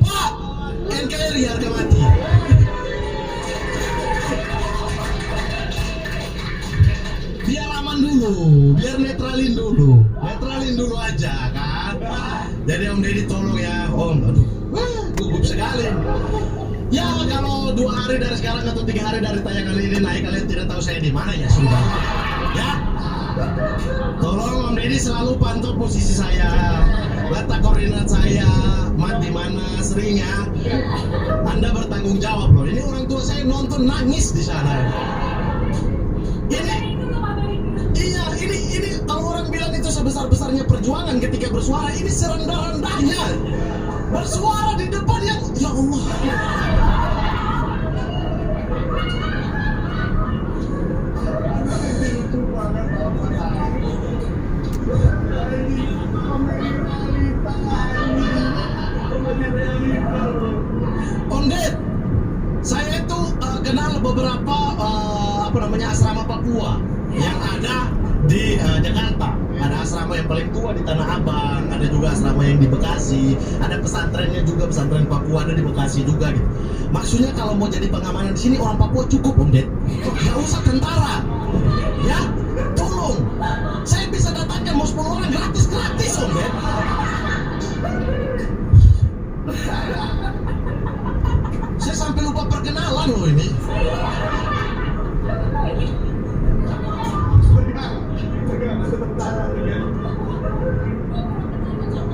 Pak, NKRI harga mati. Biar aman dulu, biar netralin dulu aja kan. Jadi Om Deddy tolong ya, Om. Aduh, gugup sekali. Ya kalau 2 hari dari sekarang atau 3 hari dari tayangan ini naik, kalian tidak tahu saya di mana ya sudah. Ya, tolong Om Deddy selalu pantau posisi saya, letak koordinat saya, mat di mana sering ya. Anda bertanggung jawab loh. Ini orang tua saya nonton nangis di sana. Ini kalau orang bilang itu sebesar-besarnya perjuangan ketika bersuara, ini serendah-rendahnya bersuara di depan yang ya Allah. Om Ded, saya itu kenal beberapa asrama Papua yang ada di Jakarta. Ada asrama yang paling tua di Tanah Abang, ada juga asrama yang di Bekasi, ada pesantrennya juga, pesantren Papua ada di Bekasi juga gitu. Maksudnya kalau mau jadi pengamanan di sini orang Papua cukup Om Ded, nggak usah tentara, ya tolong. Saya bisa datangkan mau 10 orang gratis Om Ded. Saya sampai lupa perkenalan loh ini.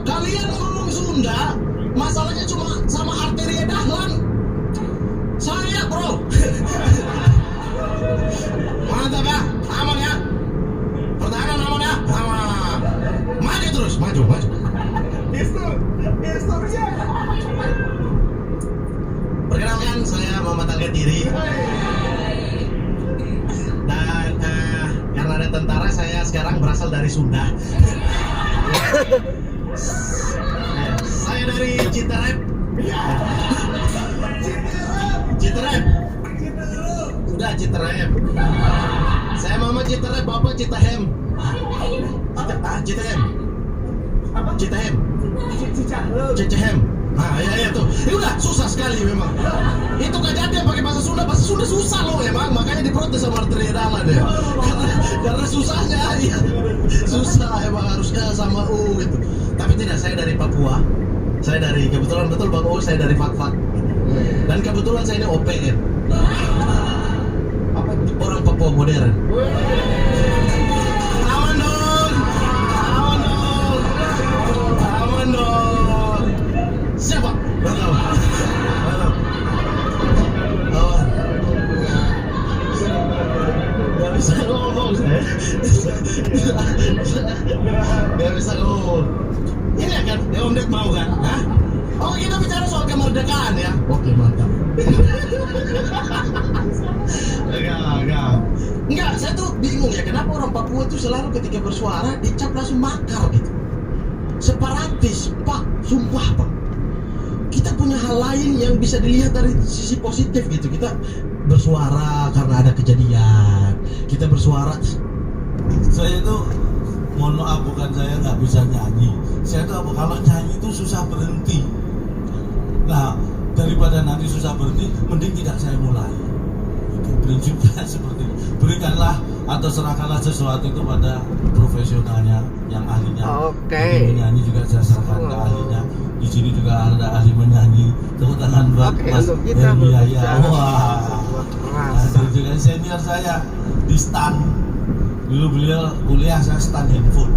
Kalian ngomong Sunda, masalahnya cuma sama arteria Dahlan. Saya bro. Mantap ya, aman ya. Pertahanan aman ya, aman. Maju terus, maju. Perkenalkan, saya Muhammad Al-Gatiri. Dan karena ada tentara, saya sekarang berasal dari Sunda. Saya dari Citerep. Udah Citerep. Saya mama Citerep, bapak Citahem. Citahem. Nah, ya tuh. Ini udah susah sekali memang. Itu kejadian pakai bahasa Sunda susah loh emang, makanya diprotes sama arteria Dahlan ya. Karena susahnya, ya. Susah emang harusnya sama gitu. Tapi tidak, saya dari Papua. Saya dari, kebetulan betul Bang saya dari Fakfak. Dan kebetulan saya ini OPM. Orang Papua modern. Aman dong. Siapa? Betul. Biar bisa lu. Ini kan, ya Om Ded mau kan? Hah? Oh, kita bicara soal kemerdekaan ya. Oke, mantap. Enggak, saya tuh bingung ya, kenapa orang Papua itu selalu ketika bersuara dicap langsung makar gitu. Separatis, Pak, sumpah Pak. Kita punya hal lain yang bisa dilihat dari sisi positif gitu. Kita bersuara karena ada kejadian. Kita bersuara. Saya itu, mohon maaf, bukan saya nggak bisa nyanyi. Saya tuh kalau nyanyi itu susah berhenti. Nah, daripada nanti susah berhenti, mending tidak saya mulai. Itu prinsipnya seperti itu. Berikanlah atau serahkanlah sesuatu itu pada profesionalnya yang ahlinya. Oke. Menyanyi juga saya serahkan ke ahlinya. Di sini juga ada ahli menyanyi. Tepuk tangan buat Mas Helmi Yahya. Wah, ada juga senior saya di stan. Dulu beliau kuliah, saya stan handphone.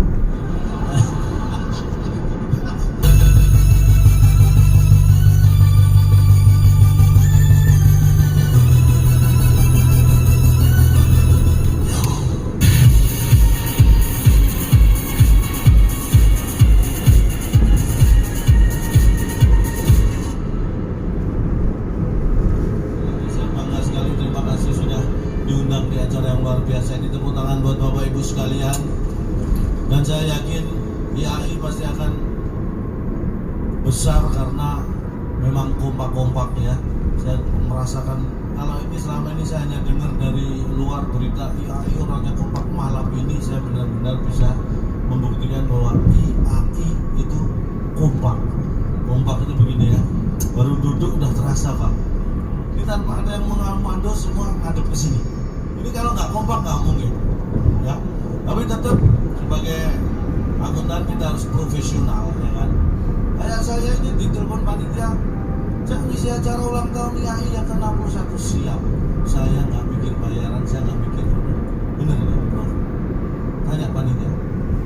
Diundang di acara yang luar biasa ini. Tepuk tangan buat Bapak Ibu sekalian. Dan saya yakin IAI pasti akan besar karena memang kompak-kompak ya. Saya merasakan, kalau ini selama ini saya hanya dengar dari luar berita IAI orangnya kompak, malam ini saya benar-benar bisa membuktikan bahwa IAI itu kompak. Kompak itu begini ya, baru duduk udah terasa Pak. Ini tanpa ada yang mengomando, semua ngadep ke sini. Ini kalau nggak kompak nggak mungkin, ya. Tapi tetap sebagai akuntan kita harus profesional, ya kan. Kayak saya ini ditelepon panitia, saya ngisi acara ulang tahun IAI yang ke-61, siap. Saya nggak mikir bayaran, saya nggak mikir. Bener ya, Prof? Tanya panitia.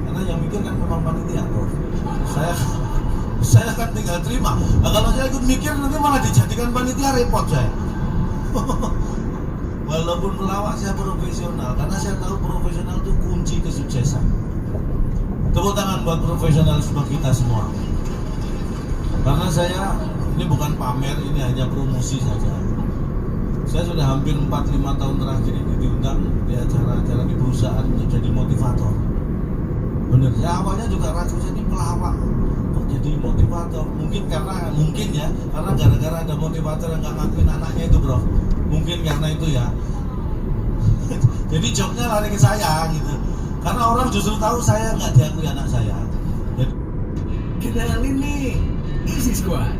Karena yang mikir kan memang panitia, Prof. Saya kan tinggal terima. Nah, kalau saya ikut mikir nanti malah dijadikan panitia, repot saya. Walaupun pelawak saya profesional, karena saya tahu profesional itu kunci kesuksesan. Tepuk tangan buat profesionalisme kita semua. Karena saya, ini bukan pamer, ini hanya promosi saja. Saya sudah hampir 4-5 tahun terakhir ini diundang di acara-acara di perusahaan untuk jadi motivator. Bener, ya awalnya juga ragu jadi pelawak, kok jadi motivator. Mungkin ya, karena gara-gara ada motivator yang gak ngakuin anaknya itu bro. Mungkin karena itu ya. Jadi jobnya lari ke saya gitu. Karena orang justru tahu saya nggak diakui anak saya. Jadi, kenalin nih, Easy Squad.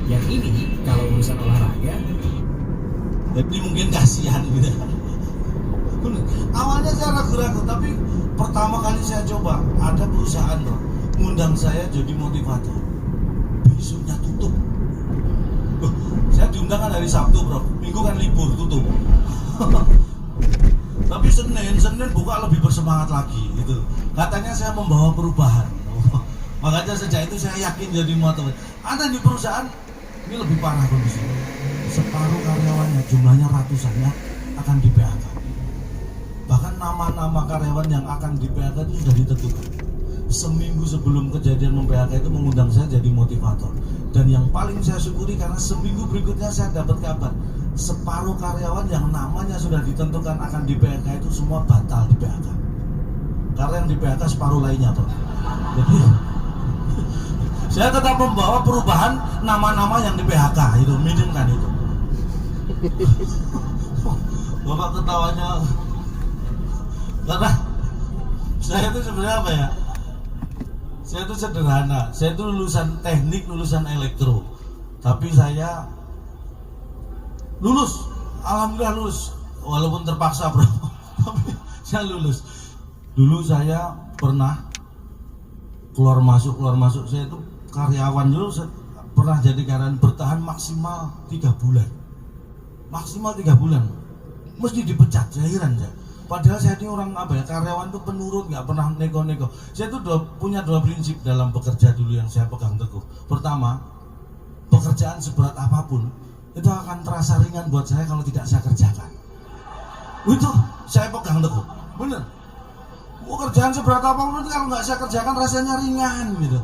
Yang ini kalau urusan olahraga, jadi mungkin kasihan gitu. Awalnya saya ragu-ragu, tapi pertama kali saya coba, ada perusahaan bro, ngundang saya jadi motivator. Besoknya tutup. Saya diundang kan hari Sabtu bro, Minggu kan libur tutup. Tapi Senin buka lebih bersemangat lagi gitu. Katanya saya membawa perubahan. Makanya sejak itu saya yakin jadi motivator. Ada di perusahaan ini lebih parah kondisi. Separuh karyawannya jumlahnya ratusannya akan di PHK. Bahkan nama-nama karyawan yang akan di PHK itu sudah ditentukan. Seminggu sebelum kejadian mem-PHK itu mengundang saya jadi motivator. Dan yang paling saya syukuri karena seminggu berikutnya saya dapat kabar separuh karyawan yang namanya sudah ditentukan akan di PHK itu semua batal di PHK. Karena yang di PHK separuh lainnya bro. Jadi saya tetap membawa perubahan nama-nama yang di PHK itu, minimkan itu. Bapak ketawanya karena saya itu sebenarnya apa ya? Saya itu sederhana, saya itu lulusan teknik, lulusan elektro. Tapi saya lulus, alhamdulillah lulus. Walaupun terpaksa bro, tapi saya lulus. Dulu saya pernah keluar masuk, saya itu karyawan dulu, pernah jadi karyawan bertahan maksimal 3 bulan. Maksimal 3 bulan. Mesti dipecat, saya heran ya. Padahal saya ini orang apa ya, karyawan itu penurut, nggak pernah nego-nego. Saya itu punya 2 prinsip dalam bekerja dulu yang saya pegang teguh. Pertama, pekerjaan seberat apapun itu akan terasa ringan buat saya kalau tidak saya kerjakan. Itu saya pegang teguh, bener. Kerjaan seberat apapun kalau nggak saya kerjakan rasanya ringan gitu.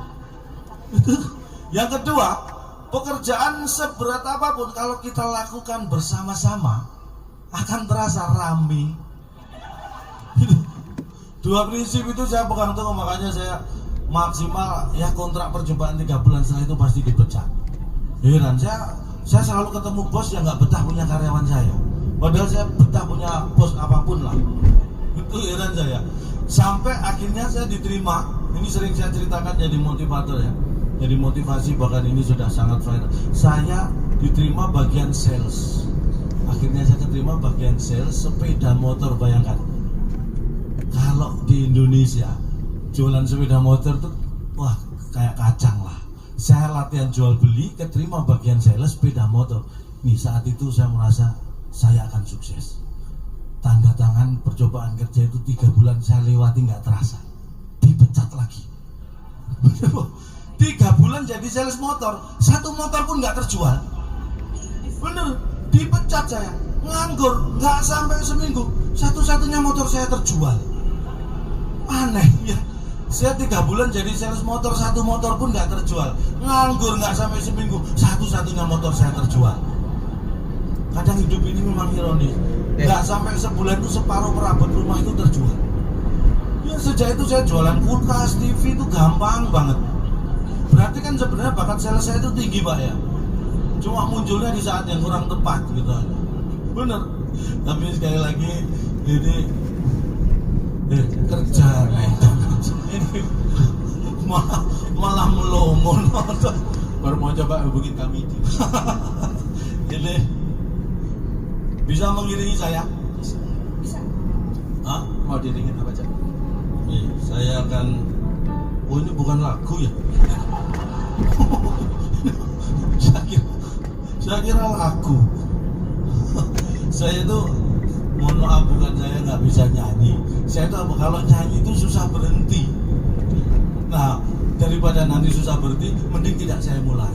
Yang kedua, pekerjaan seberat apapun kalau kita lakukan bersama-sama akan terasa rame. Dua prinsip itu saya pegang teguh, makanya saya maksimal ya kontrak percobaan 3 bulan, setelah itu pasti dipecat. Heran, saya selalu ketemu bos yang nggak betah punya karyawan saya, padahal saya betah punya bos apapun lah. Itu heran saya. Sampai akhirnya saya diterima, ini sering saya ceritakan jadi motivator ya, jadi motivasi, bahkan ini sudah sangat viral. Saya diterima bagian sales, akhirnya saya diterima bagian sales sepeda motor. Bayangkan kalau di Indonesia jualan sepeda motor tuh wah kayak kacang lah. Saya latihan jual beli, keterima bagian sales sepeda motor. Nih saat itu saya merasa saya akan sukses. Tanda tangan percobaan kerja itu 3 bulan saya lewati nggak terasa, dipecat lagi. 3 bulan jadi sales motor, 1 motor pun nggak terjual. Bener, dipecat saya, nganggur, nggak sampai seminggu, satu-satunya motor saya terjual. Aneh ya, saya 3 bulan jadi sales motor, 1 motor pun nggak terjual, nganggur nggak sampai seminggu, satu-satunya motor saya terjual. Kadang hidup ini memang ironis. Nggak sampai sebulan itu separuh perabot rumah itu terjual. Ya sejak itu saya jualan kulkas, TV itu gampang banget. Berarti kan sebenarnya bakat sales saya itu tinggi Pak ya. Cuma munculnya di saat yang kurang tepat gitu aja. Bener. Tapi sekali lagi ini kerja ini malah melongo. Baru mau coba hubungin kami. Ini bisa mengiringi saya? Bisa. Hah? Mau diiringin apa aja? Saya akan. Oh ini bukan lagu ya? saya kira lagu. Saya itu mohon maaf, bukan saya nggak bisa nyanyi. Saya itu kalau nyanyi itu susah berhenti. Nah daripada nanti susah berhenti, mending tidak saya mulai.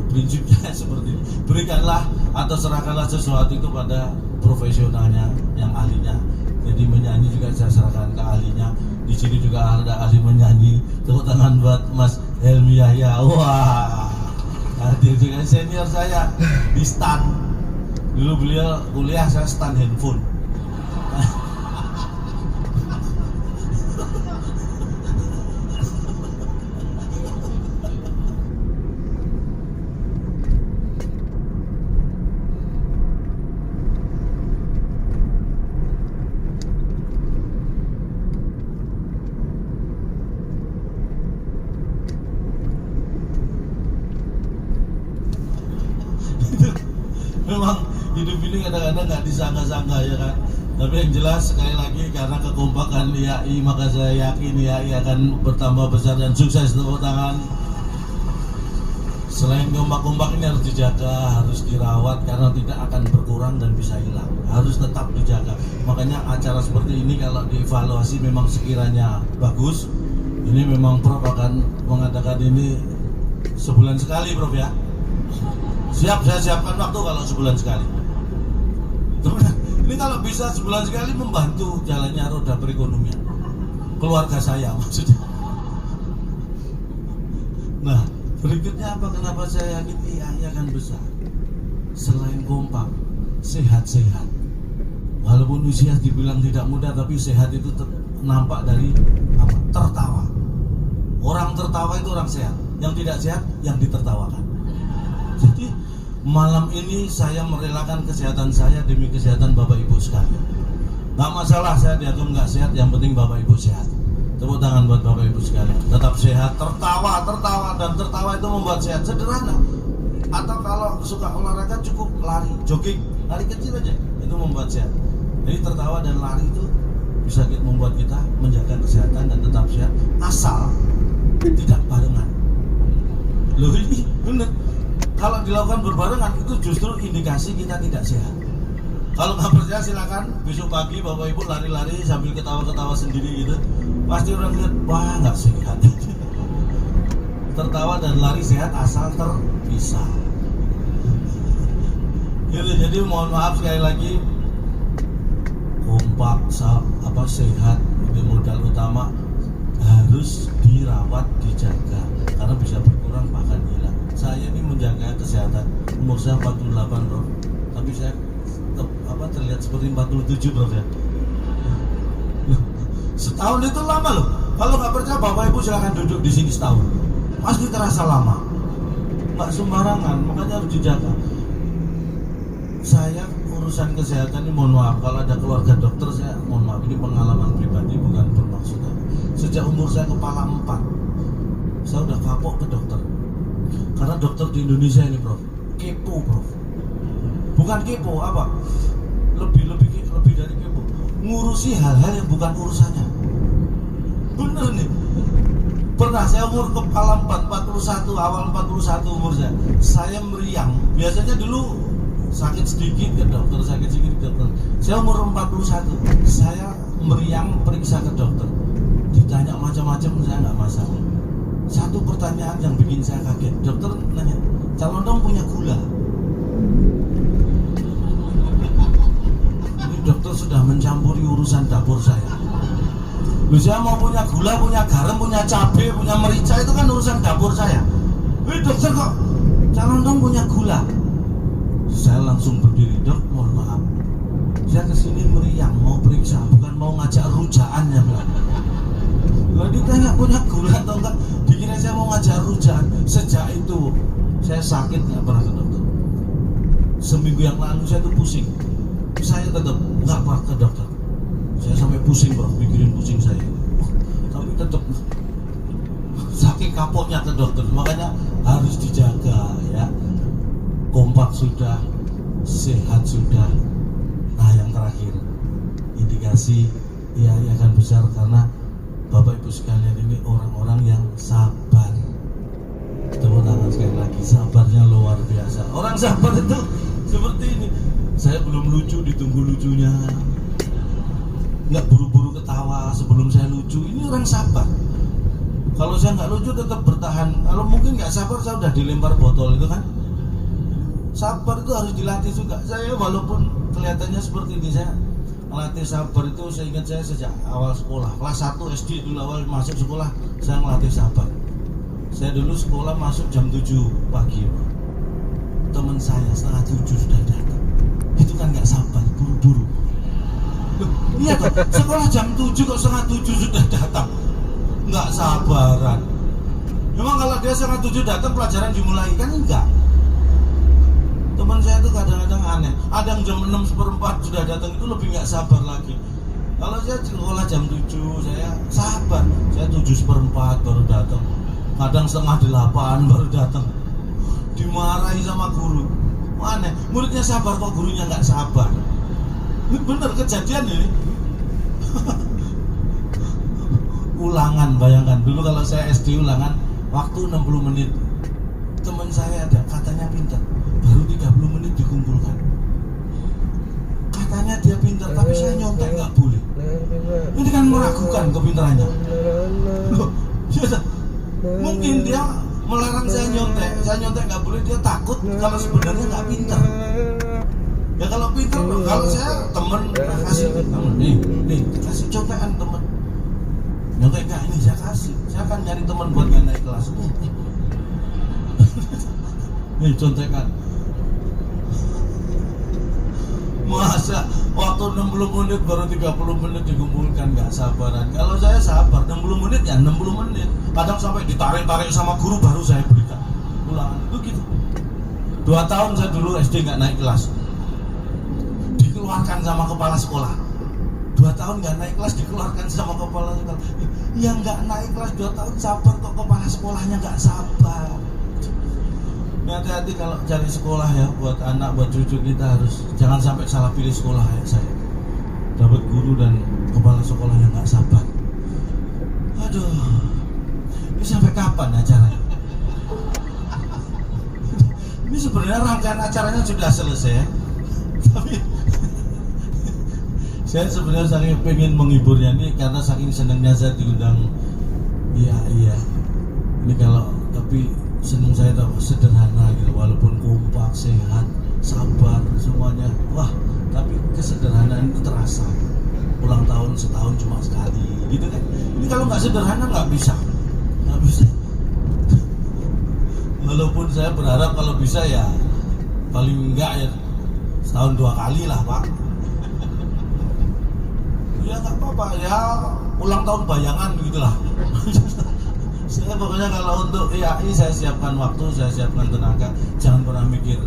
Prinsipnya seperti itu. Berikanlah atau serahkanlah sesuatu itu pada profesionalnya yang ahlinya. Jadi menyanyi juga saya serahkan ke ahlinya. Di sini juga ada ahli menyanyi. Tepuk tangan buat Mas Helmi Yahya. Wah, hadir juga senior saya di stand. Dulu beliau kuliah, saya stand handphone. Memang hidup ini kadang-kadang nggak disangka-sangka ya kan. Tapi yang jelas sekali lagi karena kekompakan IAI, maka saya yakin IAI akan bertambah besar dan sukses. Tepuk tangan. Selain kompak-kompak ini harus dijaga, harus dirawat karena tidak akan berkurang dan bisa hilang. Harus tetap dijaga. Makanya acara seperti ini kalau dievaluasi memang sekiranya bagus, ini memang Prof akan mengadakan ini sebulan sekali Prof ya. Siap, saya siapkan waktu kalau sebulan sekali. Ini kalau bisa sebulan sekali membantu jalannya roda perekonomian keluarga saya maksudnya. Nah, berikutnya apa? Kenapa saya yakin IAI akan besar? Selain kompak, sehat-sehat. Walaupun usia dibilang tidak muda, tapi sehat itu nampak dari apa? Tertawa. Orang tertawa itu orang sehat. Yang tidak sehat, yang ditertawakan. Jadi malam ini saya merelakan kesehatan saya demi kesehatan Bapak Ibu sekalian. Gak masalah saya dianggap nggak sehat, yang penting Bapak Ibu sehat. Tepuk tangan buat Bapak Ibu sekalian. Tetap sehat, tertawa, dan tertawa itu membuat sehat. Sederhana. Atau kalau suka olahraga cukup lari, jogging, lari kecil aja, itu membuat sehat. Jadi tertawa dan lari itu bisa membuat kita menjaga kesehatan dan tetap sehat, asal tidak barengan. Loh ini bener. Kalau dilakukan berbarengan itu justru indikasi kita tidak sehat. Kalau nggak percaya silakan besok pagi Bapak Ibu lari-lari sambil ketawa-ketawa sendiri gitu. Pasti orang lihat, wah nggak sehat. Tertawa dan lari sehat asal terpisah. Gitu, jadi mohon maaf sekali lagi, kompak, sehat, ini modal utama, harus dirawat, dijaga, karena bisa berkurang bahkan hilang. Saya ini menjaga kesehatan, umur saya 48 bro, tapi saya terlihat seperti 47 bro ya. Setahun itu lama loh. Kalau nggak percaya Bapak Ibu silahkan duduk di sini setahun, pasti terasa lama. Nggak sembarangan, makanya harus dijaga. Saya urusan kesehatan ini mohon maaf, kalau ada keluarga dokter saya mohon maaf, ini pengalaman pribadi bukan bermaksud apa. Sejak umur saya kepala 4 saya udah kapok ke dokter, karena dokter di Indonesia ini bro kepo bro, bukan kepo apa, lebih dari kepo, ngurusi hal-hal yang bukan urusannya. Bener nih, pernah saya umur kepala 41, awal 41 umur saya meriang. Biasanya dulu sakit sedikit ke dokter, saya umur 41 saya meriang, periksa ke dokter, ditanya macam-macam, saya nggak masalah. Satu pertanyaan yang bikin saya kaget, dokter nanya, calon dong punya gula? Ini dokter sudah mencampuri urusan dapur saya. Loh, saya mau punya gula, punya garam, punya cabai, punya merica, itu kan urusan dapur saya. Dokter kok calon dong punya gula? Saya langsung berdiri, dok mohon maaf, saya kesini meriang, mau periksa, bukan mau ngajak rujaan ya bilang. Lalu ditanya punya gula atau enggak, dikira saya mau ngajak rujaan. Sejak itu saya sakit nggak pernah ke dokter. Seminggu yang lalu saya tuh pusing, saya tetap nggak pernah ke dokter. Saya sampai pusing bro, mikirin pusing saya, tapi tetap saking kapoknya ke dokter. Makanya harus dijaga ya. Kompak sudah, sehat sudah. Nah yang terakhir, indikasi IAI akan besar karena Bapak Ibu sekalian ini orang-orang yang sabar. Tepuk tangan sekali lagi, sabarnya luar biasa. Orang sabar itu seperti ini. Saya belum lucu, ditunggu lucunya. Nggak buru-buru ketawa sebelum saya lucu. Ini orang sabar. Kalau saya nggak lucu tetap bertahan. Kalau mungkin nggak sabar saya udah dilempar botol itu kan. Sabar itu harus dilatih juga. Saya walaupun kelihatannya seperti ini, saya melatih sabar itu saya ingat saya sejak awal sekolah. Kelas 1 SD dulu awal masuk sekolah, saya melatih sabar. Saya dulu sekolah masuk jam 7 pagi. Teman saya setengah 7 sudah datang. Itu kan nggak sabar, buru-buru. Iya toh, sekolah jam 7 kok setengah 7 sudah datang. Nggak sabaran. Memang kalau dia setengah 7 datang pelajaran dimulai kan enggak. Teman saya tuh kadang-kadang aneh, ada yang jam 6:15 sudah datang, itu lebih nggak sabar lagi. Kalau saya sekolah jam 7 saya sabar, saya 7:15 baru datang, kadang 7:30 baru datang, dimarahi sama guru. Aneh, muridnya sabar kok gurunya nggak sabar. Ini bener kejadian ini. Ulangan, bayangkan dulu kalau saya SD ulangan waktu 60 menit. Teman saya ada katanya pintar, baru 30 menit dikumpulkan. Katanya dia pintar, tapi saya nyontek nggak boleh. Ini kan meragukan kepintarannya. Loh, mungkin dia melarang saya nyontek nggak boleh, dia takut kalau sebenarnya nggak pintar. Ya kalau pintar, kalau saya temen kasih temen, nih kasih contekan temen. Nyontek nggak ini saya kasih, saya akan nyari teman buat naik kelas. Nih contekan. Masa waktu 60 menit baru 30 menit dikumpulkan, nggak sabaran. Kalau saya sabar 60 menit ya 60 menit. Kadang sampai ditarik-tarik sama guru baru saya berikan ulangan. Itu gitu. 2 tahun saya dulu SD nggak naik kelas, dikeluarkan sama kepala sekolah. 2 tahun nggak naik kelas dikeluarkan sama kepala sekolah. Yang nggak naik kelas 2 tahun sabar kok kepala sekolahnya nggak sabar. Hati-hati kalau cari sekolah ya, buat anak, buat cucu kita harus jangan sampai salah pilih sekolah ya saya. Dapat guru dan kepala sekolah yang nggak sabar. Aduh, ini sampai kapan acaranya? Ini sebenarnya rangkaian acaranya sudah selesai, tapi saya sebenarnya saking pengen menghiburnya ini karena saking senangnya saya diundang. Iya. Ini kalau tapi senang saya tahu sederhana gitu, walaupun kompak, sehat, sabar semuanya. Wah, tapi kesederhanaan itu terasa. Ulang tahun setahun cuma sekali, gitu kan? Ini kalau nggak sederhana nggak bisa. Walaupun saya berharap kalau bisa ya paling enggak ya setahun 2 kali lah, Pak. Ya nggak apa-apa ya, ulang tahun bayangan gitulah. Saya pokoknya kalau untuk IAI saya siapkan waktu, saya siapkan tenaga, jangan pernah mikir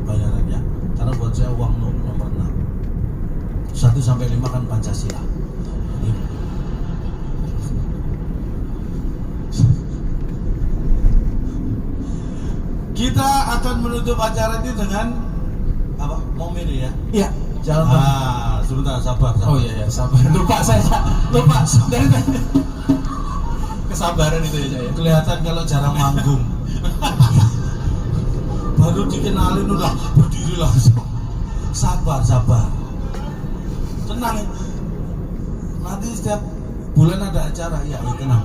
bayarannya, karena buat saya uang nomor 6. 1-5 kan Pancasila. Kita akan menutup acara ini dengan apa? Mau miri ya? Iya, jalan. Sebentar, sabar. Oh iya, sabar. Lupa saya. Lupa. Dari kesabaran itu ya saya. Kelihatan kalau jarang manggung. Baru dikenalin udah berdiri langsung. Sabar. Tenang. Nanti setiap bulan ada acara, ya tenang.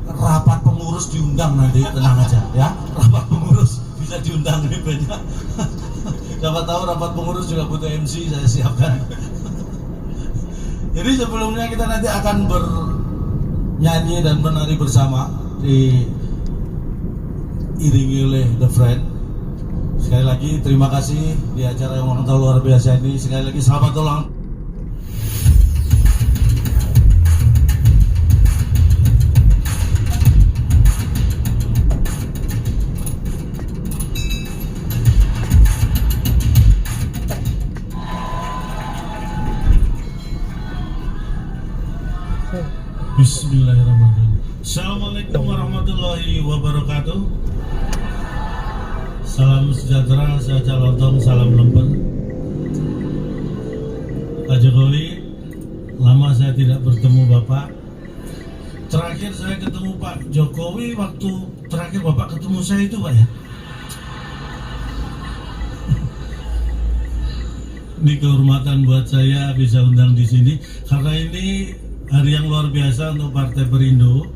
Rapat pengurus diundang nanti, tenang aja ya. Rapat pengurus bisa diundang nih banyak. Siapa tahu rapat pengurus juga butuh MC, saya siapkan. Jadi sebelumnya kita nanti akan bernyanyi dan menari bersama, diiringi oleh The Friend. Sekali lagi terima kasih di acara yang ulang tahun luar biasa ini. Sekali lagi selamat ulang. Bismillahirrahmanirrahim. Assalamualaikum warahmatullahi wabarakatuh. Salam sejahtera, saja lontong, salam lemper. Pak Jokowi, lama saya tidak bertemu Bapak. Terakhir saya ketemu Pak Jokowi waktu terakhir Bapak ketemu saya itu, Pak ya. Ini kehormatan buat saya bisa undang di sini karena ini hari yang luar biasa untuk Partai Perindo.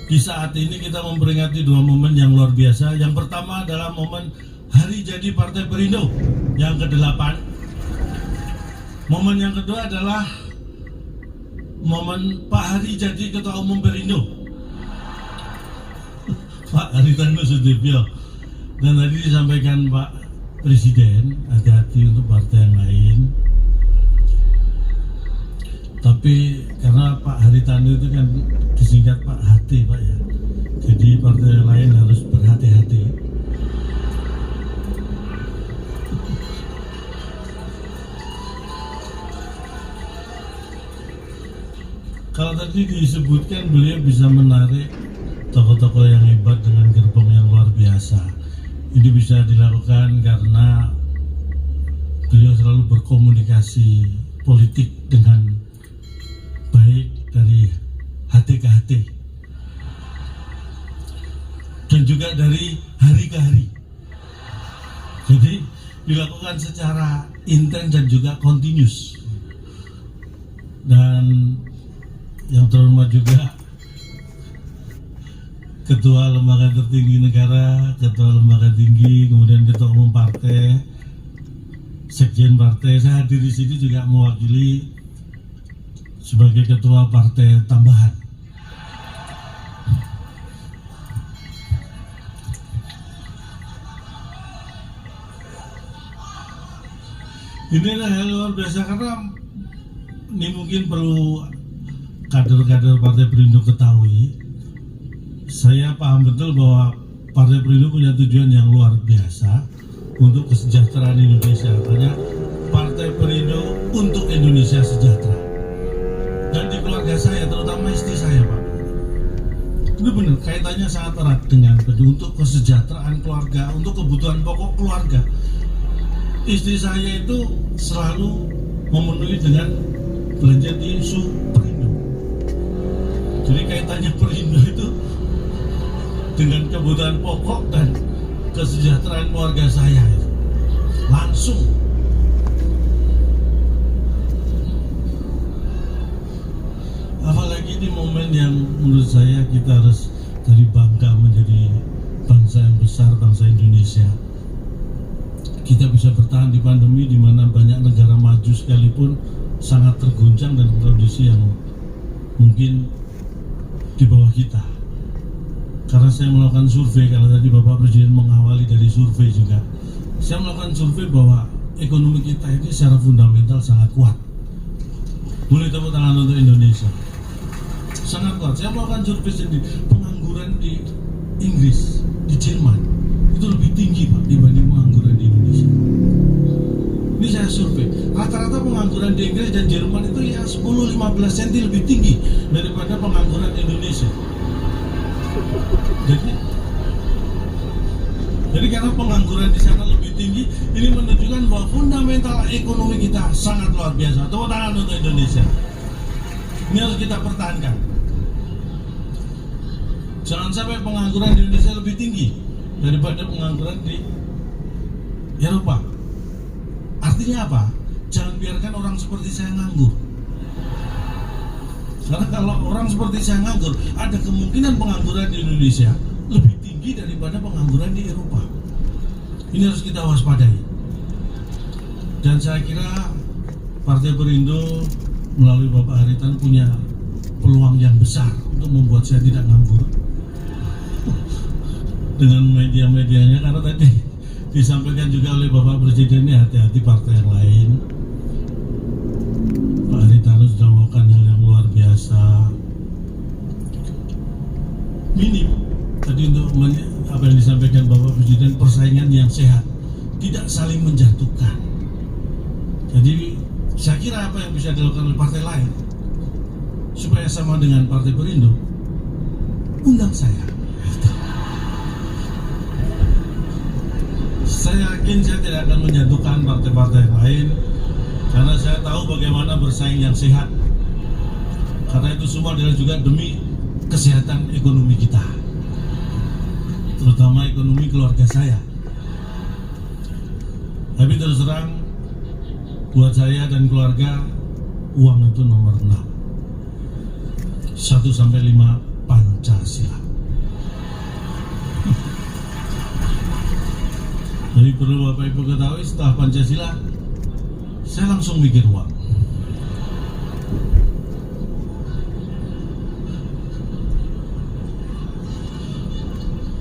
Di saat ini kita memperingati 2 momen yang luar biasa. Yang pertama adalah momen hari jadi Partai Perindo yang ke-8. Momen yang kedua adalah momen Pak Hari jadi Ketua Umum Perindo, Pak Haritanu Sudibyo. Dan tadi disampaikan Pak Presiden, hati-hati untuk partai yang lain. Tapi karena Pak Haritanu itu kan disingkat Pak Hati, Pak ya. Jadi partai lain harus berhati-hati. Kalau tadi disebutkan beliau bisa menarik tokoh-tokoh yang hebat dengan gerbong yang luar biasa. Ini bisa dilakukan karena beliau selalu berkomunikasi politik dengan baik dari hati ke hati dan juga dari hari ke hari. Jadi dilakukan secara intens dan juga continuous. Dan yang terhormat juga Ketua Lembaga Tertinggi Negara, Ketua Lembaga Tinggi, kemudian Ketua Umum Partai, Sekjen Partai. Saya hadir di sini juga mewakili sebagai Ketua Partai Tambahan. Ini adalah hal luar biasa karena ini mungkin perlu kader-kader Partai Perindo ketahui. Saya paham betul bahwa Partai Perindo punya tujuan yang luar biasa untuk kesejahteraan Indonesia. Artinya Partai Perindo untuk Indonesia sejahtera. Dan di keluarga saya, terutama istri saya, Pak, itu benar kaitannya sangat erat dengan untuk kesejahteraan keluarga, untuk kebutuhan pokok keluarga. Istri saya itu selalu memenuhi dengan belanja di Superindo. Jadi kaitannya Perindo itu dengan kebutuhan pokok dan kesejahteraan keluarga saya langsung. Apalagi di momen yang menurut saya kita harus dari bangga menjadi bangsa yang besar, bangsa Indonesia. kita bisa bertahan di pandemi di mana banyak negara maju sekalipun sangat terguncang dan kondisi yang mungkin di bawah kita. Karena saya melakukan survei, kalau tadi Bapak Presiden mengawali dari survei juga, saya melakukan survei bahwa ekonomi kita ini secara fundamental sangat kuat. Boleh tepuk tangan untuk Indonesia. Sangat kuat. Saya melakukan survei sendiri, pengangguran di Inggris, di Jerman itu lebih tinggi Pak dibanding pengangguran di Indonesia. Ini saya survei, rata-rata pengangguran di Inggris dan Jerman itu ya 10-15 cm lebih tinggi daripada pengangguran Indonesia. Jadi karena pengangguran di sana lebih tinggi, ini menunjukkan bahwa fundamental ekonomi kita sangat luar biasa. Tepuk tangan untuk Indonesia. Ini harus kita pertahankan. Jangan sampai pengangguran di Indonesia lebih tinggi daripada pengangguran di Eropa. Artinya apa? Jangan biarkan orang seperti saya nganggur. Karena kalau orang seperti saya nganggur, ada kemungkinan pengangguran di Indonesia lebih tinggi daripada pengangguran di Eropa. Ini harus kita waspadai. Dan saya kira Partai Perindo melalui Bapak Haritanu punya peluang yang besar untuk membuat saya tidak nganggur dengan media-medianya, karena tadi disampaikan juga oleh Bapak Presiden ini hati-hati partai yang lain. Pak Haritanu sudah melakukan hal yang luar biasa. Minim tadi untuk apa yang disampaikan Bapak Presiden, persaingan yang sehat, tidak saling menjatuhkan. Jadi saya kira apa yang bisa dilakukan oleh partai lain supaya sama dengan Partai Perindo, undang saya. Saya yakin saya tidak akan menjatuhkan partai-partai lain, karena saya tahu bagaimana bersaing yang sehat. Karena itu semua adalah juga demi kesehatan ekonomi kita, terutama ekonomi keluarga saya. Tapi terus terang, buat saya dan keluarga, uang itu nomor 6. 1-5 Pancasila. Jadi perlu Bapak Ibu ketahui, setelah Pancasila saya langsung mikir uang.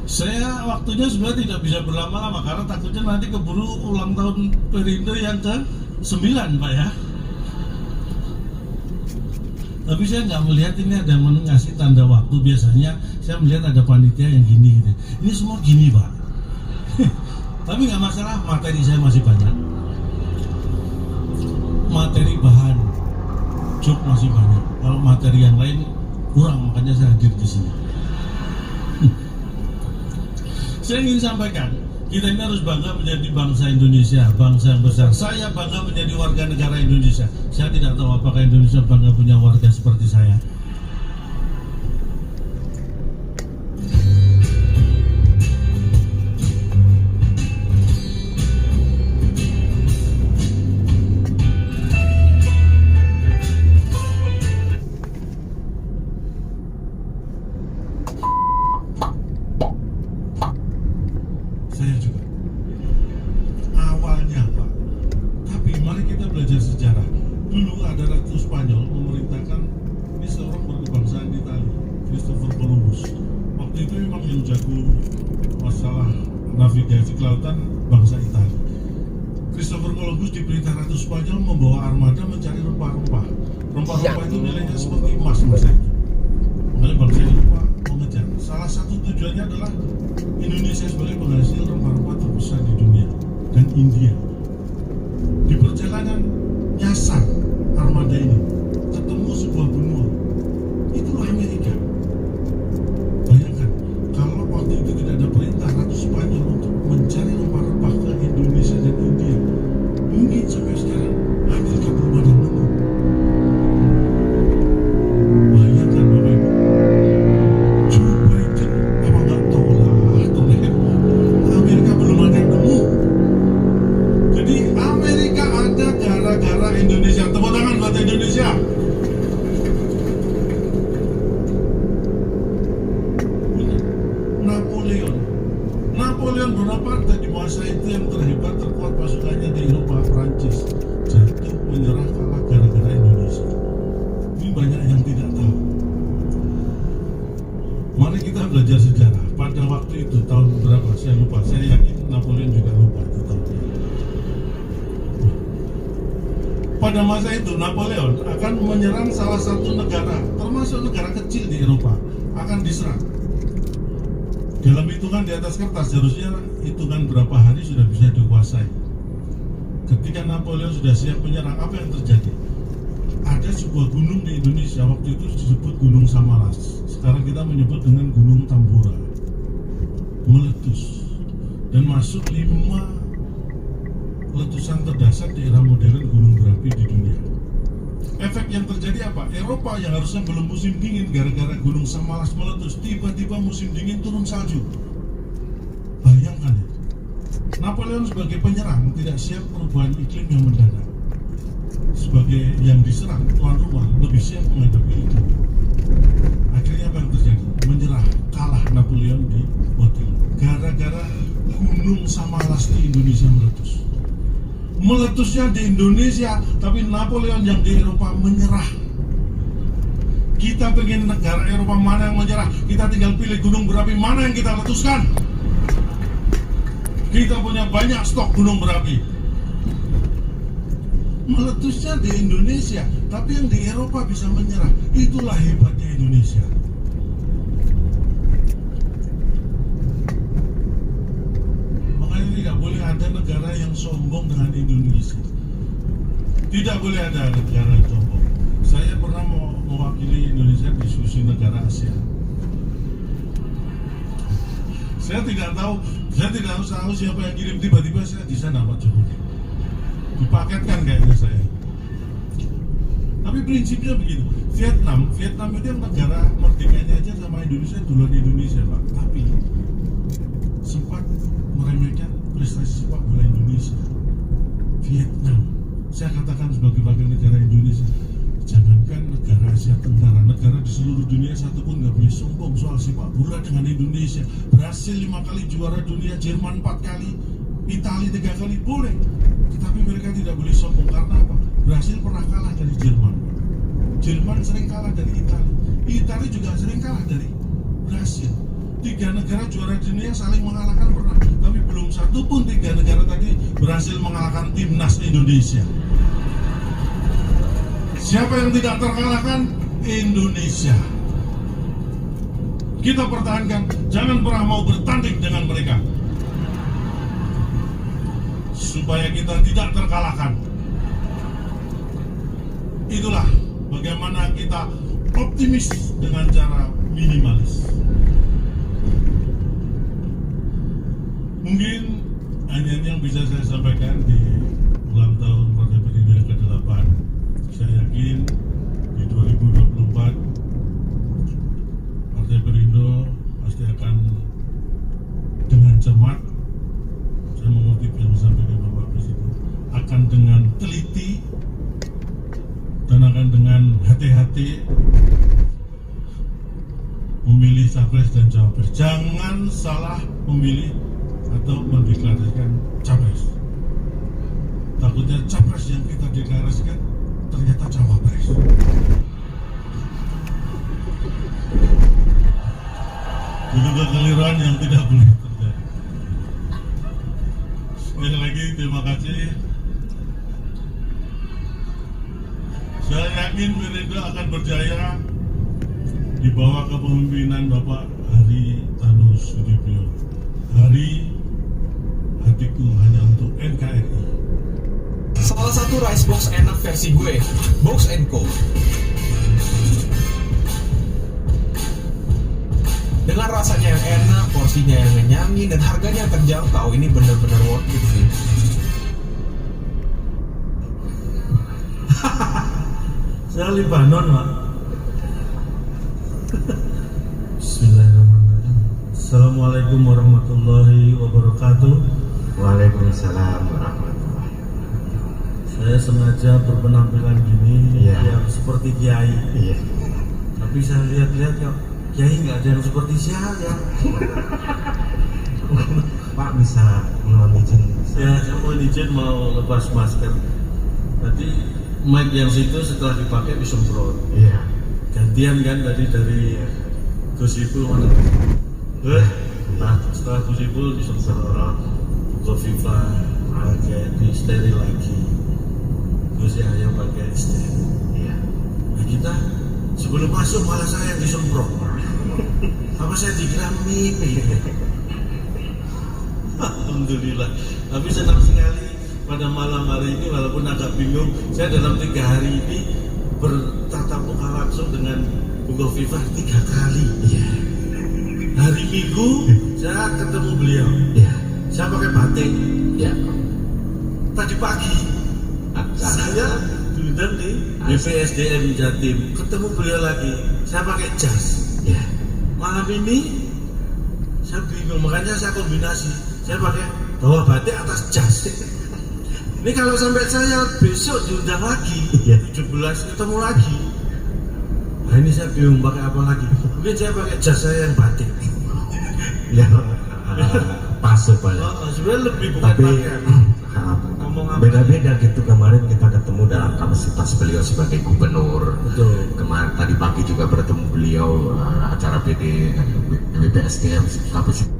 Saya waktunya sebenarnya tidak bisa berlama-lama karena takutnya nanti keburu ulang tahun Perindo yang ke-9 Pak ya. Tapi saya nggak melihat ini ada yang ngasih tanda waktu. Biasanya saya melihat ada panitia yang gini gitu. Ini semua gini Pak. Tapi nggak masalah, materi saya masih banyak. Materi bahan job masih banyak. Kalau materi yang lain kurang, makanya saya hadir di sini. Saya ingin sampaikan, kita ini harus bangga menjadi bangsa Indonesia, bangsa yang besar. Saya bangga menjadi warga negara Indonesia. Saya tidak tahu apakah Indonesia bangga punya warga seperti saya. Saya juga awalnya Pak, tapi mari kita belajar sejarah. Dulu ada Ratu Spanyol memerintahkan ini seorang berkebangsaan Italia, Christopher Columbus. Waktu itu memang yang jago masalah navigasi kelautan bangsa Italia. Christopher Columbus diperintah Ratu Spanyol membawa armada mencari rempah-rempah. Rempah-rempah itu nilainya seperti emas masa itu. Makanya bangsa Eropa mengejar. Salah satu tujuannya adalah Indonesia sebagai penghasil rempah-rempah terbesar di dunia, dan India. Di perjalanan nyasar armada ini ketemu sebuah benua, itulah Amerika. Bayangkan kalau waktu itu tidak ada perintah Ratu Spanyol untuk mencari rempah-rempah ke Indonesia dan India, mungkin sampai sekarang Amerika belum ada nemu. Bayangkan Bapak Ibu, Joe Biden apa nggak tahu lah, Amerika belum ada nemu. Jadi Amerika ada gara-gara Indonesia. Tepuk tangan buat Indonesia. Napoleon Bonaparte di masa itu yang terhebat, terkuat pada masa itu Napoleon akan menyerang salah satu negara, termasuk negara kecil di Eropa, akan diserang. Dalam hitungan di atas kertas, harusnya hitungan berapa hari sudah bisa dikuasai. Ketika Napoleon sudah siap menyerang, apa yang terjadi? Ada sebuah gunung di Indonesia, waktu itu disebut Gunung Samalas. Sekarang kita menyebut dengan Gunung Tambora. Meletus dan masuk 5 letusan terdahsyat di era modern gunung berapi di dunia. Efek yang terjadi apa? Eropa yang harusnya belum musim dingin gara-gara Gunung Samalas meletus, tiba-tiba musim dingin turun salju. Bayangkan ya. Napoleon sebagai penyerang tidak siap perubahan iklim yang mendadak. Sebagai yang diserang, tuan rumah lebih siap menghadapi itu. Akhirnya apa yang terjadi? Menyerah, kalah Napoleon di Waterloo. Gara-gara Gunung Samalas di Indonesia meletus. Meletusnya di Indonesia, tapi Napoleon yang di Eropa menyerah. Kita pengen negara Eropa mana yang menyerah, kita tinggal pilih gunung berapi mana yang kita letuskan. Kita punya banyak stok gunung berapi. Meletusnya di Indonesia, tapi yang di Eropa bisa menyerah. Itulah hebatnya Indonesia. Makanya tidak boleh ada negara yang sombong dengan Indonesia. Tidak boleh ada negara yang sombong. Saya pernah mewakili Indonesia di diskusi negara Asia. Saya tidak tahu siapa yang kirim, tiba-tiba saya di sana Pak Jokowi. Dipaketkan kayaknya saya. Tapi prinsipnya begini, Vietnam itu yang negara merdekanya aja sama Indonesia duluan Indonesia Pak. Tapi sempat meremehkan prestasi sepak bola Indonesia. Vietnam, saya katakan sebagai wakil negara Indonesia, jangankan negara Asia Tenggara, negara di seluruh dunia satu pun nggak boleh sombong soal sepak bola dengan Indonesia. Brasil 5 kali juara dunia, Jerman 4 kali, Italia 3 kali, boleh. Tetapi mereka tidak boleh sombong karena apa? Brasil pernah kalah dari Jerman. Jerman sering kalah dari Italia. Italia juga sering kalah dari Brasil. 3 negara juara dunia saling mengalahkan pernah. Tapi belum satu pun 3 negara tadi berhasil mengalahkan timnas Indonesia. Siapa yang tidak terkalahkan? Indonesia. Kita pertahankan, jangan pernah mau bertanding dengan mereka. Supaya kita tidak terkalahkan. Itulah bagaimana kita optimis dengan cara minimalis. Mungkin hanya ini yang bisa saya sampaikan di ulang tahun Partai Perindo yang ke-8. Saya yakin di 2024 Partai Perindo pasti akan dengan cermat, saya mengutip yang disampaikan Bapak Presiden, akan dengan teliti dan akan dengan hati-hati memilih capres dan cawapres. Jangan salah memilih atau mendeklarasikan capres. Takutnya capres yang kita deklarasikan ternyata cawapres. Itu kekeliruan yang tidak boleh terjadi. Sekali lagi terima kasih. Saya yakin Perindo akan berjaya di bawah kepemimpinan Bapak Hari Tanus Sudibyo. Hari hatiku hanya untuk NKRI. Salah satu rice box enak versi gue, Box & Co. Dengan rasanya yang enak, porsinya yang ngenyangin, dan harganya yang terjangkau, ini bener-bener worth it sih. Saya Libanon, Pak. Bismillahirrahmanirrahim. Assalamualaikum warahmatullahi wabarakatuh. Waalaikumsalam warahmatullahi. Saya sengaja berpenampilan gini, yang seperti kiai. Iya. Tapi saya lihat-lihat ya, kiai nggak ada yang seperti saya. Pak bisa mohon izin? Ya, saya mohon izin mau lepas masker. Tadi mic yang situ setelah dipakai disemprot. Iya. Gantian kan tadi dari Gus Ipul mana? Nah, setelah Gus Ipul disemprot, Kofifa pakai di steril lagi. Gus Yahya pakai STM. Iya. Nah, kita sebelum masuk malah saya disemprot. Apa saya dikira mimi? Alhamdulillah. Tapi senang sekali pada malam hari ini, walaupun agak bingung, saya dalam 3 hari ini bertatap muka langsung dengan Bung Khofifah 3 kali. Iya. Hari Minggu saya ketemu beliau. Iya. Saya pakai batik. Iya. Tadi pagi saya diundang di BPSDM Jatim, ketemu beliau lagi. Saya pakai jas. Iya. Malam ini saya bingung, makanya saya kombinasi. Saya pakai bawah batik atas jas. Ini kalau sampai saya besok diundang lagi, 17 ketemu lagi. Nah ini saya bingung pakai apa lagi. Mungkin saya pakai jas saya yang batik. Ya, pas supaya. Sebenarnya lebih bukan Tapi pakaian. beda-beda gitu. Kemarin kita ketemu dalam kapasitas beliau sebagai gubernur. Betul. Kemarin tadi pagi juga bertemu beliau acara BPSDM kapasitas.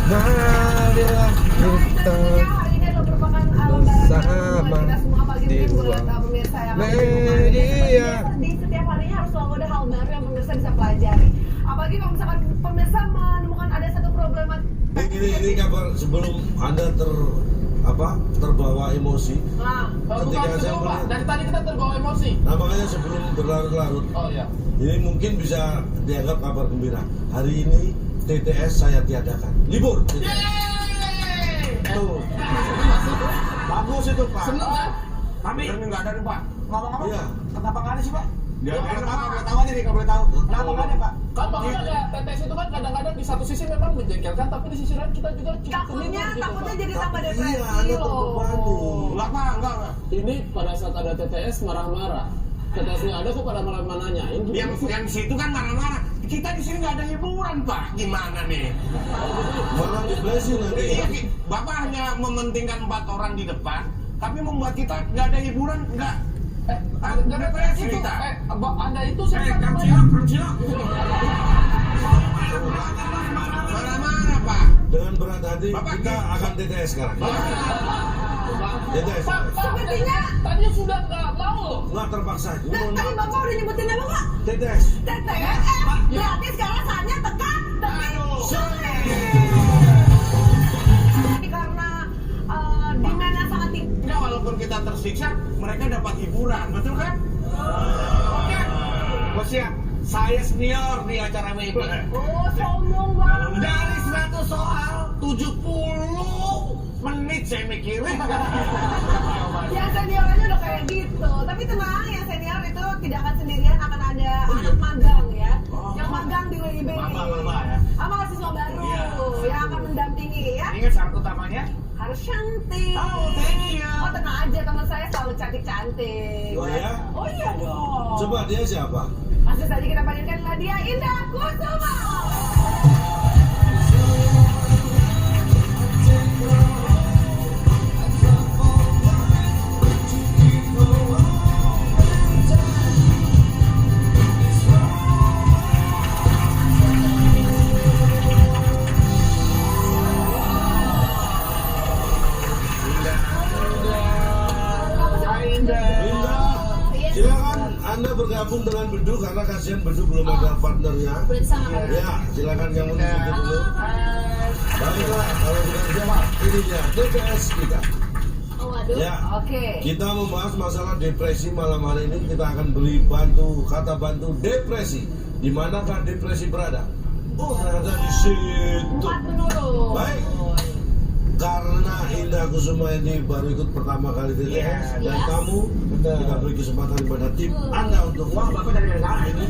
Marilah kita bersama di ruang media. Di setiap harinya harus selalu ada hal baru yang pemirsa bisa pelajari. Apalagi kalau misalkan pemirsa menemukan ada satu problema. Ini kabar sebelum Anda terbawa emosi. Nah, ketika saya melihat, dari tadi kita terbawa emosi. nah makanya sebelum berlarut-larut. Oh iya. Ini mungkin bisa dianggap kabar gembira. Hari ini TTS saya tiadakan. Libur. Tuh. Bagus itu Pak. Senang kan? Tapi nggak ada nih Pak. Ngomong-ngomong, Iya. kenapa nggak ada sih Pak? Nggak ada. Kenapa nggak tahu aja nih kalau boleh tahu? Kenapa nggak ada Pak? Kan makanya kayak TTS itu kan kadang-kadang di satu sisi memang menjengkelkan, tapi di sisi lain kita juga cukup takutnya terhibur gitu, Pak. jadi tambah Iya, depresi Anda loh. terbebani. Enggak. Ini pada saat ada TTS marah-marah. TTS-nya ada kok pada marah-marah nanyain. Yang di situ kan marah-marah. Kita di sini nggak ada hiburan Pak. Gimana nih? Malah depresi nanti. Iya, Bapak hanya mementingkan 4 orang di depan, tapi membuat kita nggak ada hiburan, nggak ada depresi kita. Anda itu siapa Kang Cilok. Marah-marah Pak. Dengan berat hati Bapak, kita akan TTS sekarang. TTS. Sepertinya tadi sudah nggak mau. Nggak terpaksa. tadi Bapak udah nyebutin apa Pak? TTS. TTS. Berarti sekarang saatnya tekan sore. Karena demand-nya sangat tinggi. Enggak, walaupun kita tersiksa, mereka dapat hiburan, betul kan? Oke. Bos ya, saya senior di acara WIB. Oh, sombong banget. Dari 100 soal, 70 menit saya mikirin. Yang senior aja udah kayak gitu. Tapi tenang, yang senior itu tidak akan sendirian, akan ada anak magang ya. Yang magang di WIB. Mama ya. Mahasiswa baru yang akan mendampingi ya. Ingat syarat utamanya? Harus cantik. Oh, thank you. Oh, tenang aja, teman saya selalu cantik-cantik. Oh ya? Oh iya dong. Coba dia siapa? Langsung saja kita panggilkan Nadia Indah Kusuma. Silakan Anda bergabung dengan Bedu karena kasihan Bedu belum ada partnernya. Ya, silakan yang mau disitu dulu. Baiklah, kalau sudah jawab, ini dia DPS kita. Ya, kita membahas masalah depresi malam hari ini. Kita akan beri kata bantu depresi. Di manakah depresi berada? Oh, ternyata di situ. Baik. karena Indah Kusuma ini baru ikut pertama kali TTS dan kamu kita beri kesempatan kepada tim Anda untuk Wah, Bapak dari negara ini.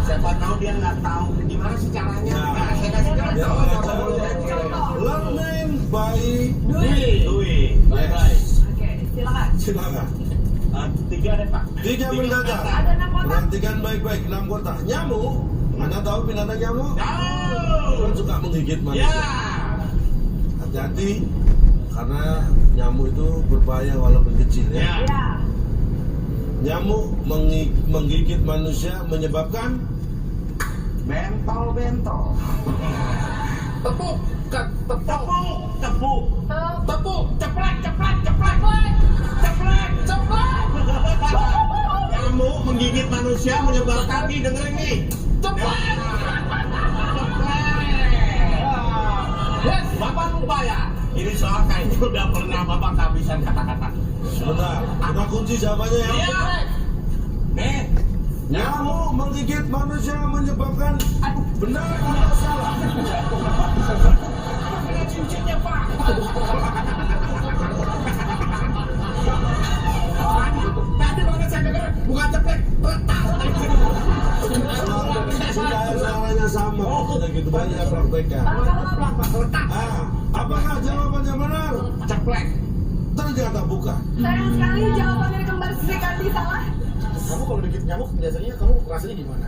Siapa tahu dia nggak tahu gimana sih caranya. Nah, saya kasih contoh. learning by Dwi. yes. Oke, silakan. Silakan. 3 deh, Pak. 3 mendadak. Ada 6 kotak. Perhatikan baik-baik 6 kotak. Nyamuk. Anda tahu binatang nyamuk? Kan suka menggigit manusia. Hati-hati karena nyamuk itu berbahaya walaupun kecil ya. Ya. Nyamuk menggigit manusia menyebabkan Bentol. Tepuk, Tepuk. ceplek. Nyamuk menggigit manusia menyebabkan nih, dengerin nih. Ceplek. Yes, Bapak lupa ya. Ini soal kayaknya udah pernah Bapak kehabisan kata-kata. sebentar. Kita kunci jawabannya ya. Iya. Nih. Nyamuk menggigit manusia menyebabkan benar atau salah? Ada cincinnya, Pak. Tadi banget saya dengar bukan ceplek, retak. Suaranya sama, tidak gitu banyak prakteknya. Apakah jawabannya benar? Ceplek. Ternyata bukan. Sayang sekali jawaban dari kembar Sri Kandi salah. Kamu kalau digigit nyamuk biasanya kamu rasanya gimana?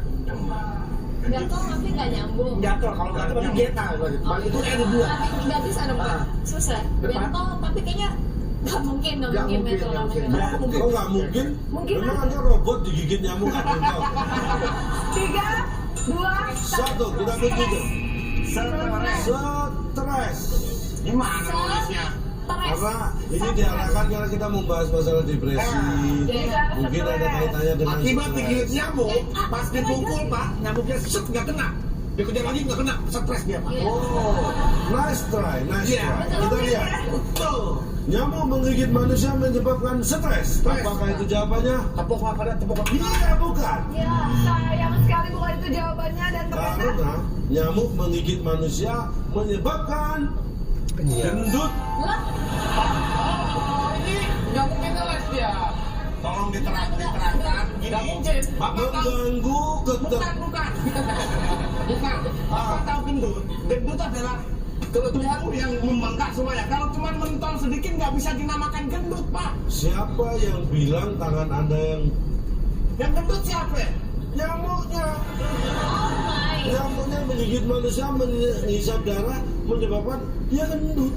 Gatel tapi nggak nyambung. Gatel, kalau gatel berarti getal. Itu ada 2. Nggak bisa dong, Pak. Susah. Bentol tapi kayaknya nggak mungkin bentol namanya. Oh nggak mungkin? Mungkin Memang aja. ada robot digigit nyamuk nggak bentol. 3, 2, 1. Kita kunci tuh. Stres. Gimana nulisnya? Karena ini diarahkan karena kita membahas masalah depresi. Mungkin ada kaitannya dengan Akibat stres. digigit nyamuk, pas dipukul Pak, nyamuknya set nggak kena. Dikejar lagi nggak kena, stres dia Pak. Oh, nice try. Iya. Kita lihat. Betul. Nyamuk menggigit manusia menyebabkan stres. Apakah itu jawabannya? Tepuk pada tepuk. Iya, bukan. Ya, sayang sekali bukan itu jawabannya dan ternyata Karena nyamuk menggigit manusia menyebabkan gendut. Ini nggak mungkin les dia. Tolong diterangkan gini. Bapak tahu Mengganggu bukan. Bapak tahu gendut. Gendut adalah tubuh yang membengkak semuanya. Kalau cuma mentol sedikit nggak bisa dinamakan gendut Pak. Siapa yang bilang tangan Anda Yang gendut siapa? nyamuknya? Nyamuknya menggigit manusia, menghisap darah, menyebabkan dia gendut.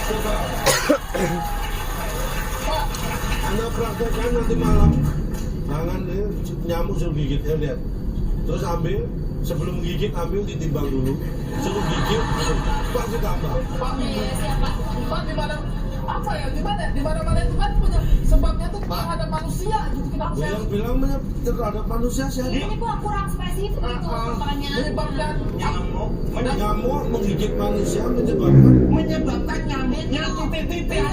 Coba Anda praktekkan nanti malam. Tangan nyamuk suruh gigit, ya lihat. Terus ambil, sebelum gigit ambil ditimbang dulu. Suruh gigit, pasti tambah. Pak di mana? Apa ya? Di mana itu kan punya sebabnya tuh terhadap manusia gitu. Kenapa saya Yang bilang terhadap manusia siapa? ini kok kurang spesifik gitu pertanyaan. menyebabkan Nyamuk menggigit manusia Menyebabkan nyamuknya titik-titik.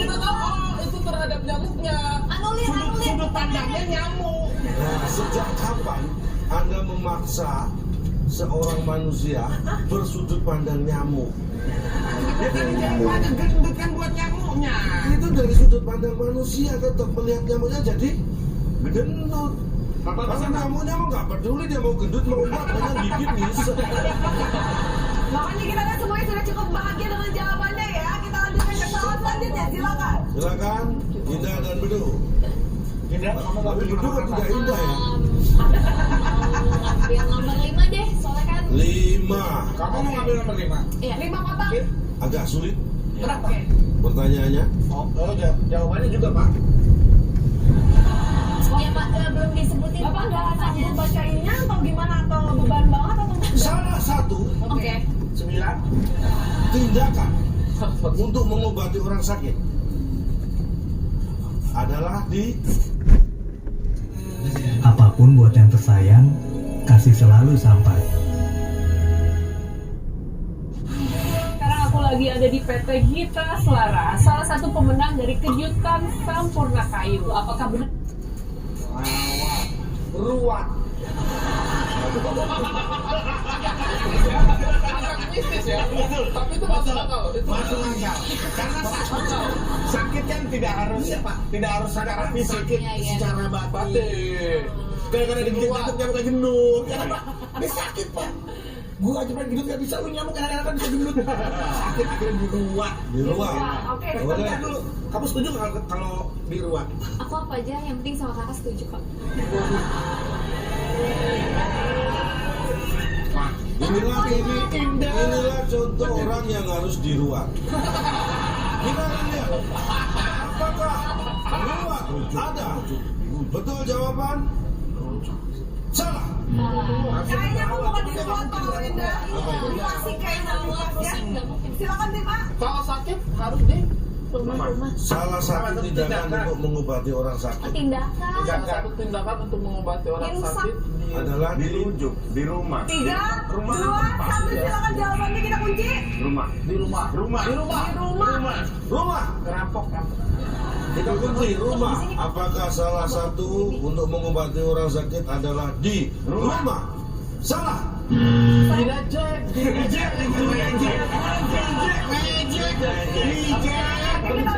kita tahu itu terhadap nyamuknya. Anulir. Sudut pandangnya nyamuk. Nah, sejak kapan Anda memaksa seorang manusia bersudut pandang nyamuk? Ya kan nyamuk ada gendut kan buat nyamuknya. Itu dari sudut pandang manusia tetap melihat nyamuknya jadi gendut. Karena nyamuknya mau nggak peduli dia mau gendut mau enggak, banyak gigit bisa. Makanya kita kan semuanya sudah cukup bahagia dengan jawabannya ya. Kita lanjutkan ke soal selanjutnya, silakan. Silakan, Indah dan Bedu. Indah, kamu nggak Tapi Bedu kan tidak indah ya. Yang nomor 5 deh, soalnya kan 5. Kamu mau ngambil nomor 5? iya. 5 kotak. Agak sulit Oke. pertanyaannya. Oh, jawabannya juga Pak. Ya Pak, belum disebutin. Bapak nggak sanggup baca ininya atau gimana? Atau beban banget atau Salah satu Oke. 9. tindakan untuk mengobati orang sakit adalah Apapun buat yang tersayang, kasih selalu sampai. Sekarang aku lagi ada di PT Gita Selara, salah satu pemenang dari kejutan Sampurna Kayu. Apakah benar? Ruwat. Agak mistis ya. Tapi itu masuk akal. Masuk akal. Karena sakit kan tidak harus secara fisik, secara batin. Kadang-kadang digigit nyamuk kayak gendut. Ini sakit Pak. Gua aja pengen gendut gak bisa, lu nyamuk kadang-kadang kan bisa gendut. Sakit akhirnya diruat. Oke. Bentar dulu. Kamu setuju kalau diruat? Aku apa aja, yang penting sama kakak setuju kok. Inilah contoh orang yang harus diruat. Kita lihat, apakah ruat ada? Betul jawaban? Salah. Kayaknya aku bukan diruat kalau Linda. Masih kayaknya ya. Silakan nih Pak. Kalau sakit harus di rumah. Salah satu tindakan untuk mengobati orang sakit Tindakan. Salah satu tindakan untuk mengobati orang sakit adalah dirujuk di rumah. 3, 2, 1, silakan jawabannya kita kunci. di rumah. Rampok. kita kunci rumah. Apakah salah satu untuk mengobati orang sakit adalah di rumah? Salah. Kita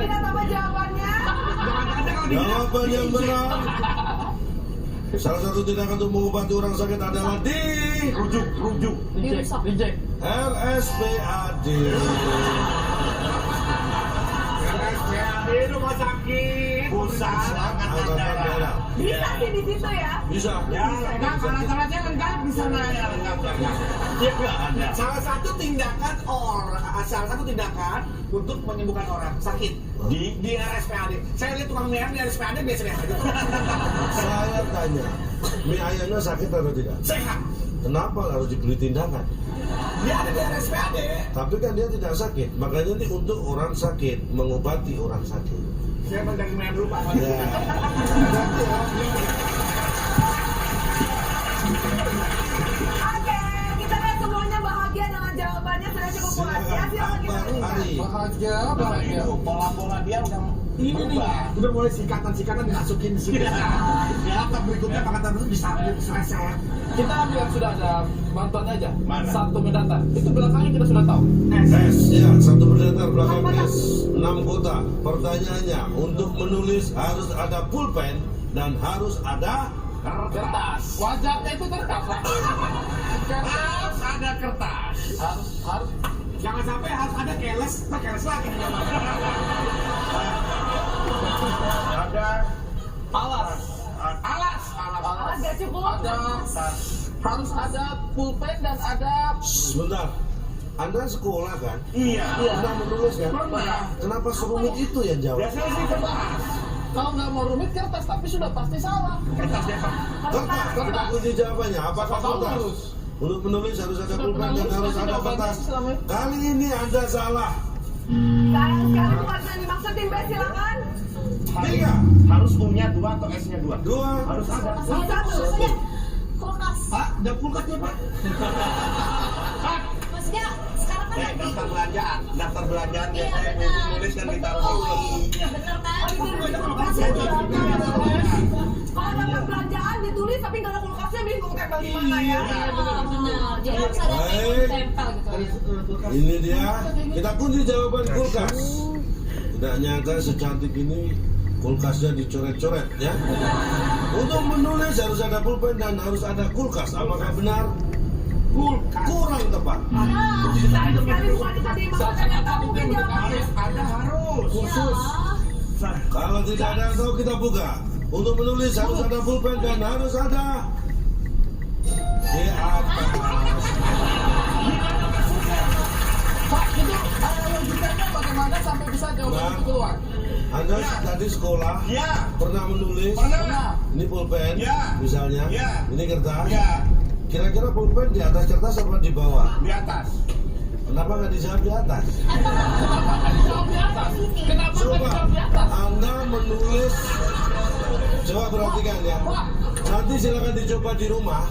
lihat apa jawabannya. Jawaban yang benar. Salah satu tindakan untuk mengobati orang sakit adalah di rujuk. Reject. RSPAD. RSPAD rumah sakit pusat angkatan darat. Bisa sih di situ ya. Bisa. Ya, salah-salahnya lengkap di sana ya lengkapnya. Ya nggak ada. Salah satu tindakan untuk menyembuhkan orang sakit di RSPAD. Saya lihat tukang mie ayam di RSPAD biasa-biasa aja. Saya tanya, mie ayamnya sakit atau tidak? Sehat. Kenapa harus dibeli tindakan? Dia ada di RSPAD. Tapi kan dia tidak sakit, makanya ini untuk orang sakit, mengobati orang sakit. Saya mendagang mie ayam dulu Pak. Ya. Oke, kita lihat semuanya bahagia dengan jawabannya. Sudah cukup puas ya. Silakan kita lihat. Bahagia. Pola-pola dia udah nih, udah mulai sikatan dimasukin sini. Ya, berikutnya pangkatan itu disambung selesai. Kita lihat sudah ada bantuan aja. Satu mendata. Itu belakangnya kita sudah tahu. Ya, satu berdasar belakang S 6 kota. Pertanyaannya, untuk menulis harus ada pulpen dan harus ada kertas. Wajahnya itu kertas. Harus ada kertas. Harus. Jangan sampai harus ada keles lagi. Ada Alas. Gak cukup. Harus ada pulpen dan ada. Sebentar. Anda sekolah kan? Iya. Pernah menulis kan? Pernah. Kenapa serumit itu yang jawab? Biasanya sih kertas. Kalau nggak mau rumit kertas, tapi sudah pasti salah. Kertas dia Pak. Kertas. Kita kunci jawabannya. Apakah kertas? Untuk menulis harus ada pulpen dan harus ada kertas. Kali ini Anda salah. Sayang sekali bukan yang dimaksud tim B, silakan. 3. Harus U-nya 2 atau S-nya 2? 2. Harus ada. Maksudnya kulkas. Pak, ada kulkasnya Pak. Maksudnya sekarang kan lagi. Daftar belanjaan Iya biasanya yang benar. ditulis kan ditaruh Oh di iya benar kan. Kalau ada belanjaan ditulis tapi nggak ada kulkasnya bingung tempel di mana ya. Iya benar. Jadi harus ada tempel gitu. Ini dia. Kita kunci jawaban kulkas. Tidak nyangka secantik ini kulkasnya dicoret-coret ya. Untuk menulis harus ada pulpen dan harus ada kulkas. Apakah benar? Kurang tepat. Sayang sekali bukan kita dimaksud ternyata mungkin jawabannya. ada harus Khusus. Kalau tidak ada tahu kita buka. Untuk menulis harus ada pulpen dan harus ada di atas. Pak, itu logikanya bagaimana sampai bisa jawaban itu keluar? Anda tadi sekolah pernah menulis? Pernah. Ini pulpen, misalnya. Ya. Ini kertas. Ya. Kira-kira pulpen di atas kertas apa di bawah? Di atas. Kenapa nggak dijawab di atas? Jawab di atas. Kenapa nggak Coba jawab di atas? Anda menulis. Coba perhatikan ya. Nanti silakan dicoba di rumah.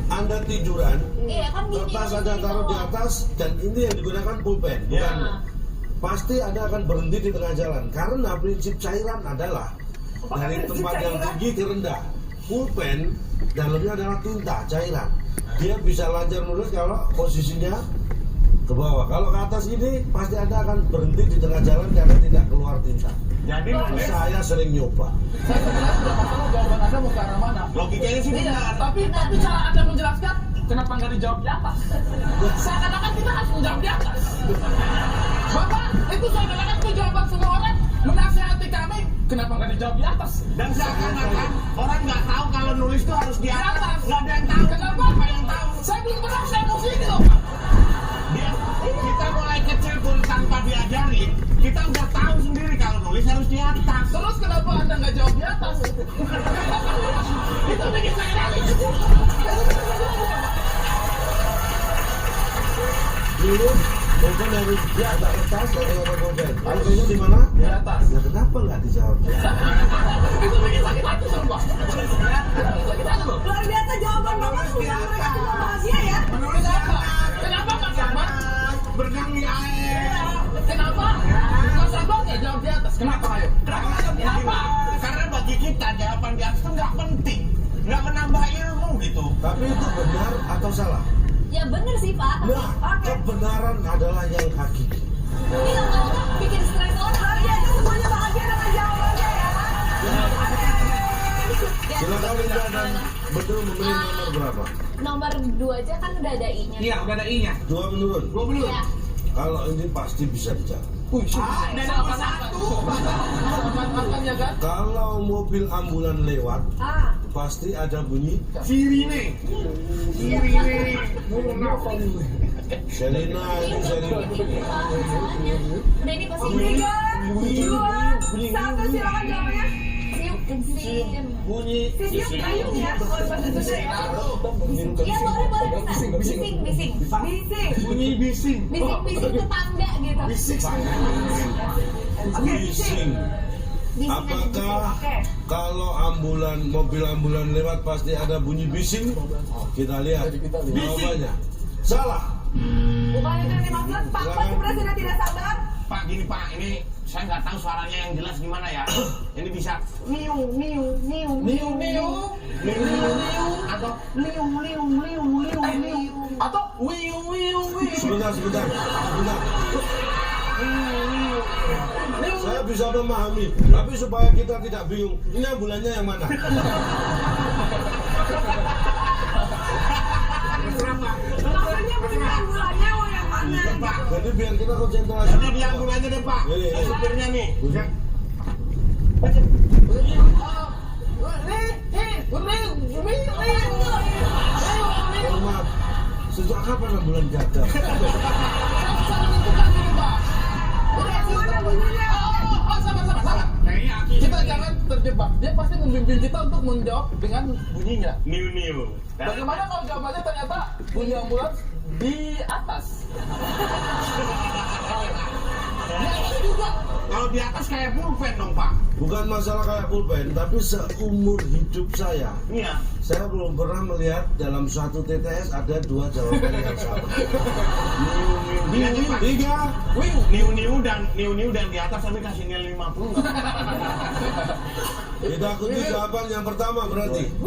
Anda tiduran. Iya kan gini. Kertas Anda taruh di atas dan ini yang digunakan pulpen. Bukan. Pasti Anda akan berhenti di tengah jalan karena prinsip cairan adalah dari tempat yang tinggi ke rendah. pulpen dalamnya adalah tinta cairan. Dia bisa lancar nulis kalau posisinya ke bawah. Kalau ke atas ini pasti Anda akan berhenti di tengah jalan karena tidak keluar tinta. Jadi saya sering nyoba. Saya sebenarnya sudah masalah jawaban Anda mau ke arah mana. Logikanya sih benar. Tapi cara Anda menjelaskan, kenapa nggak dijawab di atas? Seakan-akan kita harus menjawab di atas. Bapak, itu seakan-akan itu jawaban semua orang menasihati kami, kenapa nggak dijawab di atas? Dan seakan-akan orang nggak tahu kalau nulis itu harus di atas. Nggak ada yang tahu. Kenapa? Apa yang tahu? Saya belum pernah, saya mau sini loh. Kita mulai kecil pun tanpa diajarin, kita udah tahu sendiri kalau nulis harus di atas. Terus kenapa Anda nggak jawab di atas? Itu bikin saya nangis. Dulu pulpen harus di atas dari orang pulpen. Pulpennya di mana? Di atas. Ya kenapa nggak dijawab? Itu bikin sakit hati sumpah. Sakit hati loh. Luar biasa jawaban Bapak, semoga mereka semua bahagia ya. Menulis apa? Kenapa Mas Ahmad? Berenang di air. Kenapa? Mas Ahmad nggak jawab di atas. Kenapa ayo? Kenapa? Karena bagi kita jawaban di atas itu nggak penting, nggak menambah ilmu gitu. Tapi itu benar atau salah? Ya bener sih Pak. Nah, kebenaran adalah yang hakiki. Tapi yang tahu kan bikin stres orang. Luar biasa semuanya bahagia dengan jawabannya ya. Silakan Linda dan betul memilih nomor berapa? Nomor 2 aja kan udah ada I-nya. Iya, udah ada I-nya. 2 menurun. 2 menurun. Iya. Kalau ini pasti bisa dijawab. Dan nomor 1. Apa-apanya kan? Kalau mobil ambulan lewat, pasti ada bunyi Sirine. Selina itu Selina. Udah ini pasti 3, 2, 1, silakan jawabannya. Bunyi Siap payung ya. Iya boleh bisa. Bising. Bunyi bising. Bising tetangga gitu. bising. Apakah kalau mobil ambulan lewat pasti ada bunyi bising? Kita lihat jawabannya. Salah. Bukan itu yang dimaksud. Pak sebenarnya sudah tidak sabar. Pak gini Pak, ini saya nggak tahu suaranya yang jelas gimana ya. Ini bisa niu atau liu atau wiu. Sebentar. Saya bisa memahami, tapi supaya kita tidak bingung, ini ambulannya yang mana? Maksudnya benar ambulannya yang mana? Pak. Jadi biar kita konsentrasi. Jadi di ambulannya deh Pak. Supirnya nih. Maaf, sejak kapan ambulan jaga? Sabar. Kita jangan terjebak. Dia pasti membimbing kita untuk menjawab dengan bunyinya. Niu. Bagaimana kalau jawabannya ternyata bunyi ambulans di atas? Ya itu juga. Kalau di atas kayak pulpen dong Pak. Bukan masalah kayak pulpen, tapi seumur hidup saya, saya belum pernah melihat dalam satu TTS ada 2 jawaban yang sama. Niu dan di atas tapi kasih nilai 50. Kita ikuti jawaban yang pertama berarti. W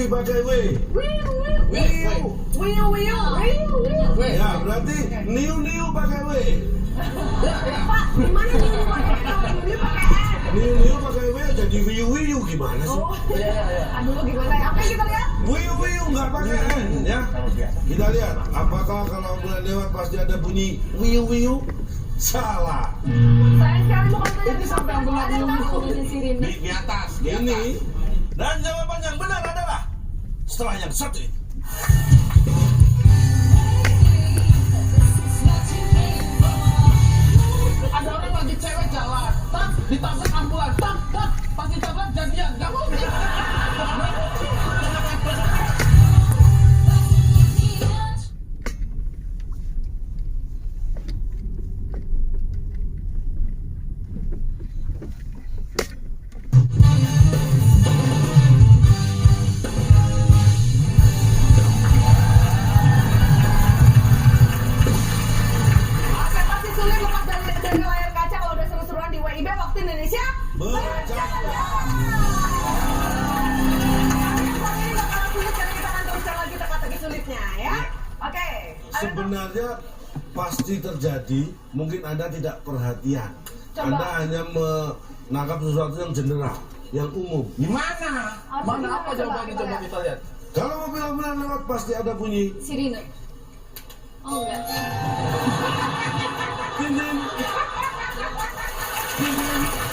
pakai W. Ya berarti niu pakai W. Pak, gimana niu pakai N? Niu pakai W jadi wiu gimana sih? Aduh gimana ya? Oke kita lihat. Wiu nggak pakai N ya. Kita lihat apakah kalau ambulan lewat pasti ada bunyi wiu? Salah. Saya sekali bukan tanya Sampai ambulan Di atas. Ini dan jawaban yang benar adalah setelah yang satu ini. Ada orang lagi cewek jalan, ditabrak ambulan, pas ditabrak jadian, nggak mungkin. pasti sulit lepas dari layar kaca kalau udah seru-seruan di WIB waktu Indonesia berjalan. Sebenarnya pasti terjadi, mungkin Anda tidak perhatian. Coba. Anda hanya menangkap sesuatu yang general, yang umum. Gimana? Mana apa jawabannya coba kita lihat. Kalau mobil-mobilan lewat pasti ada bunyi. Sirine. Oh enggak. Ding, ding. Ding, ding.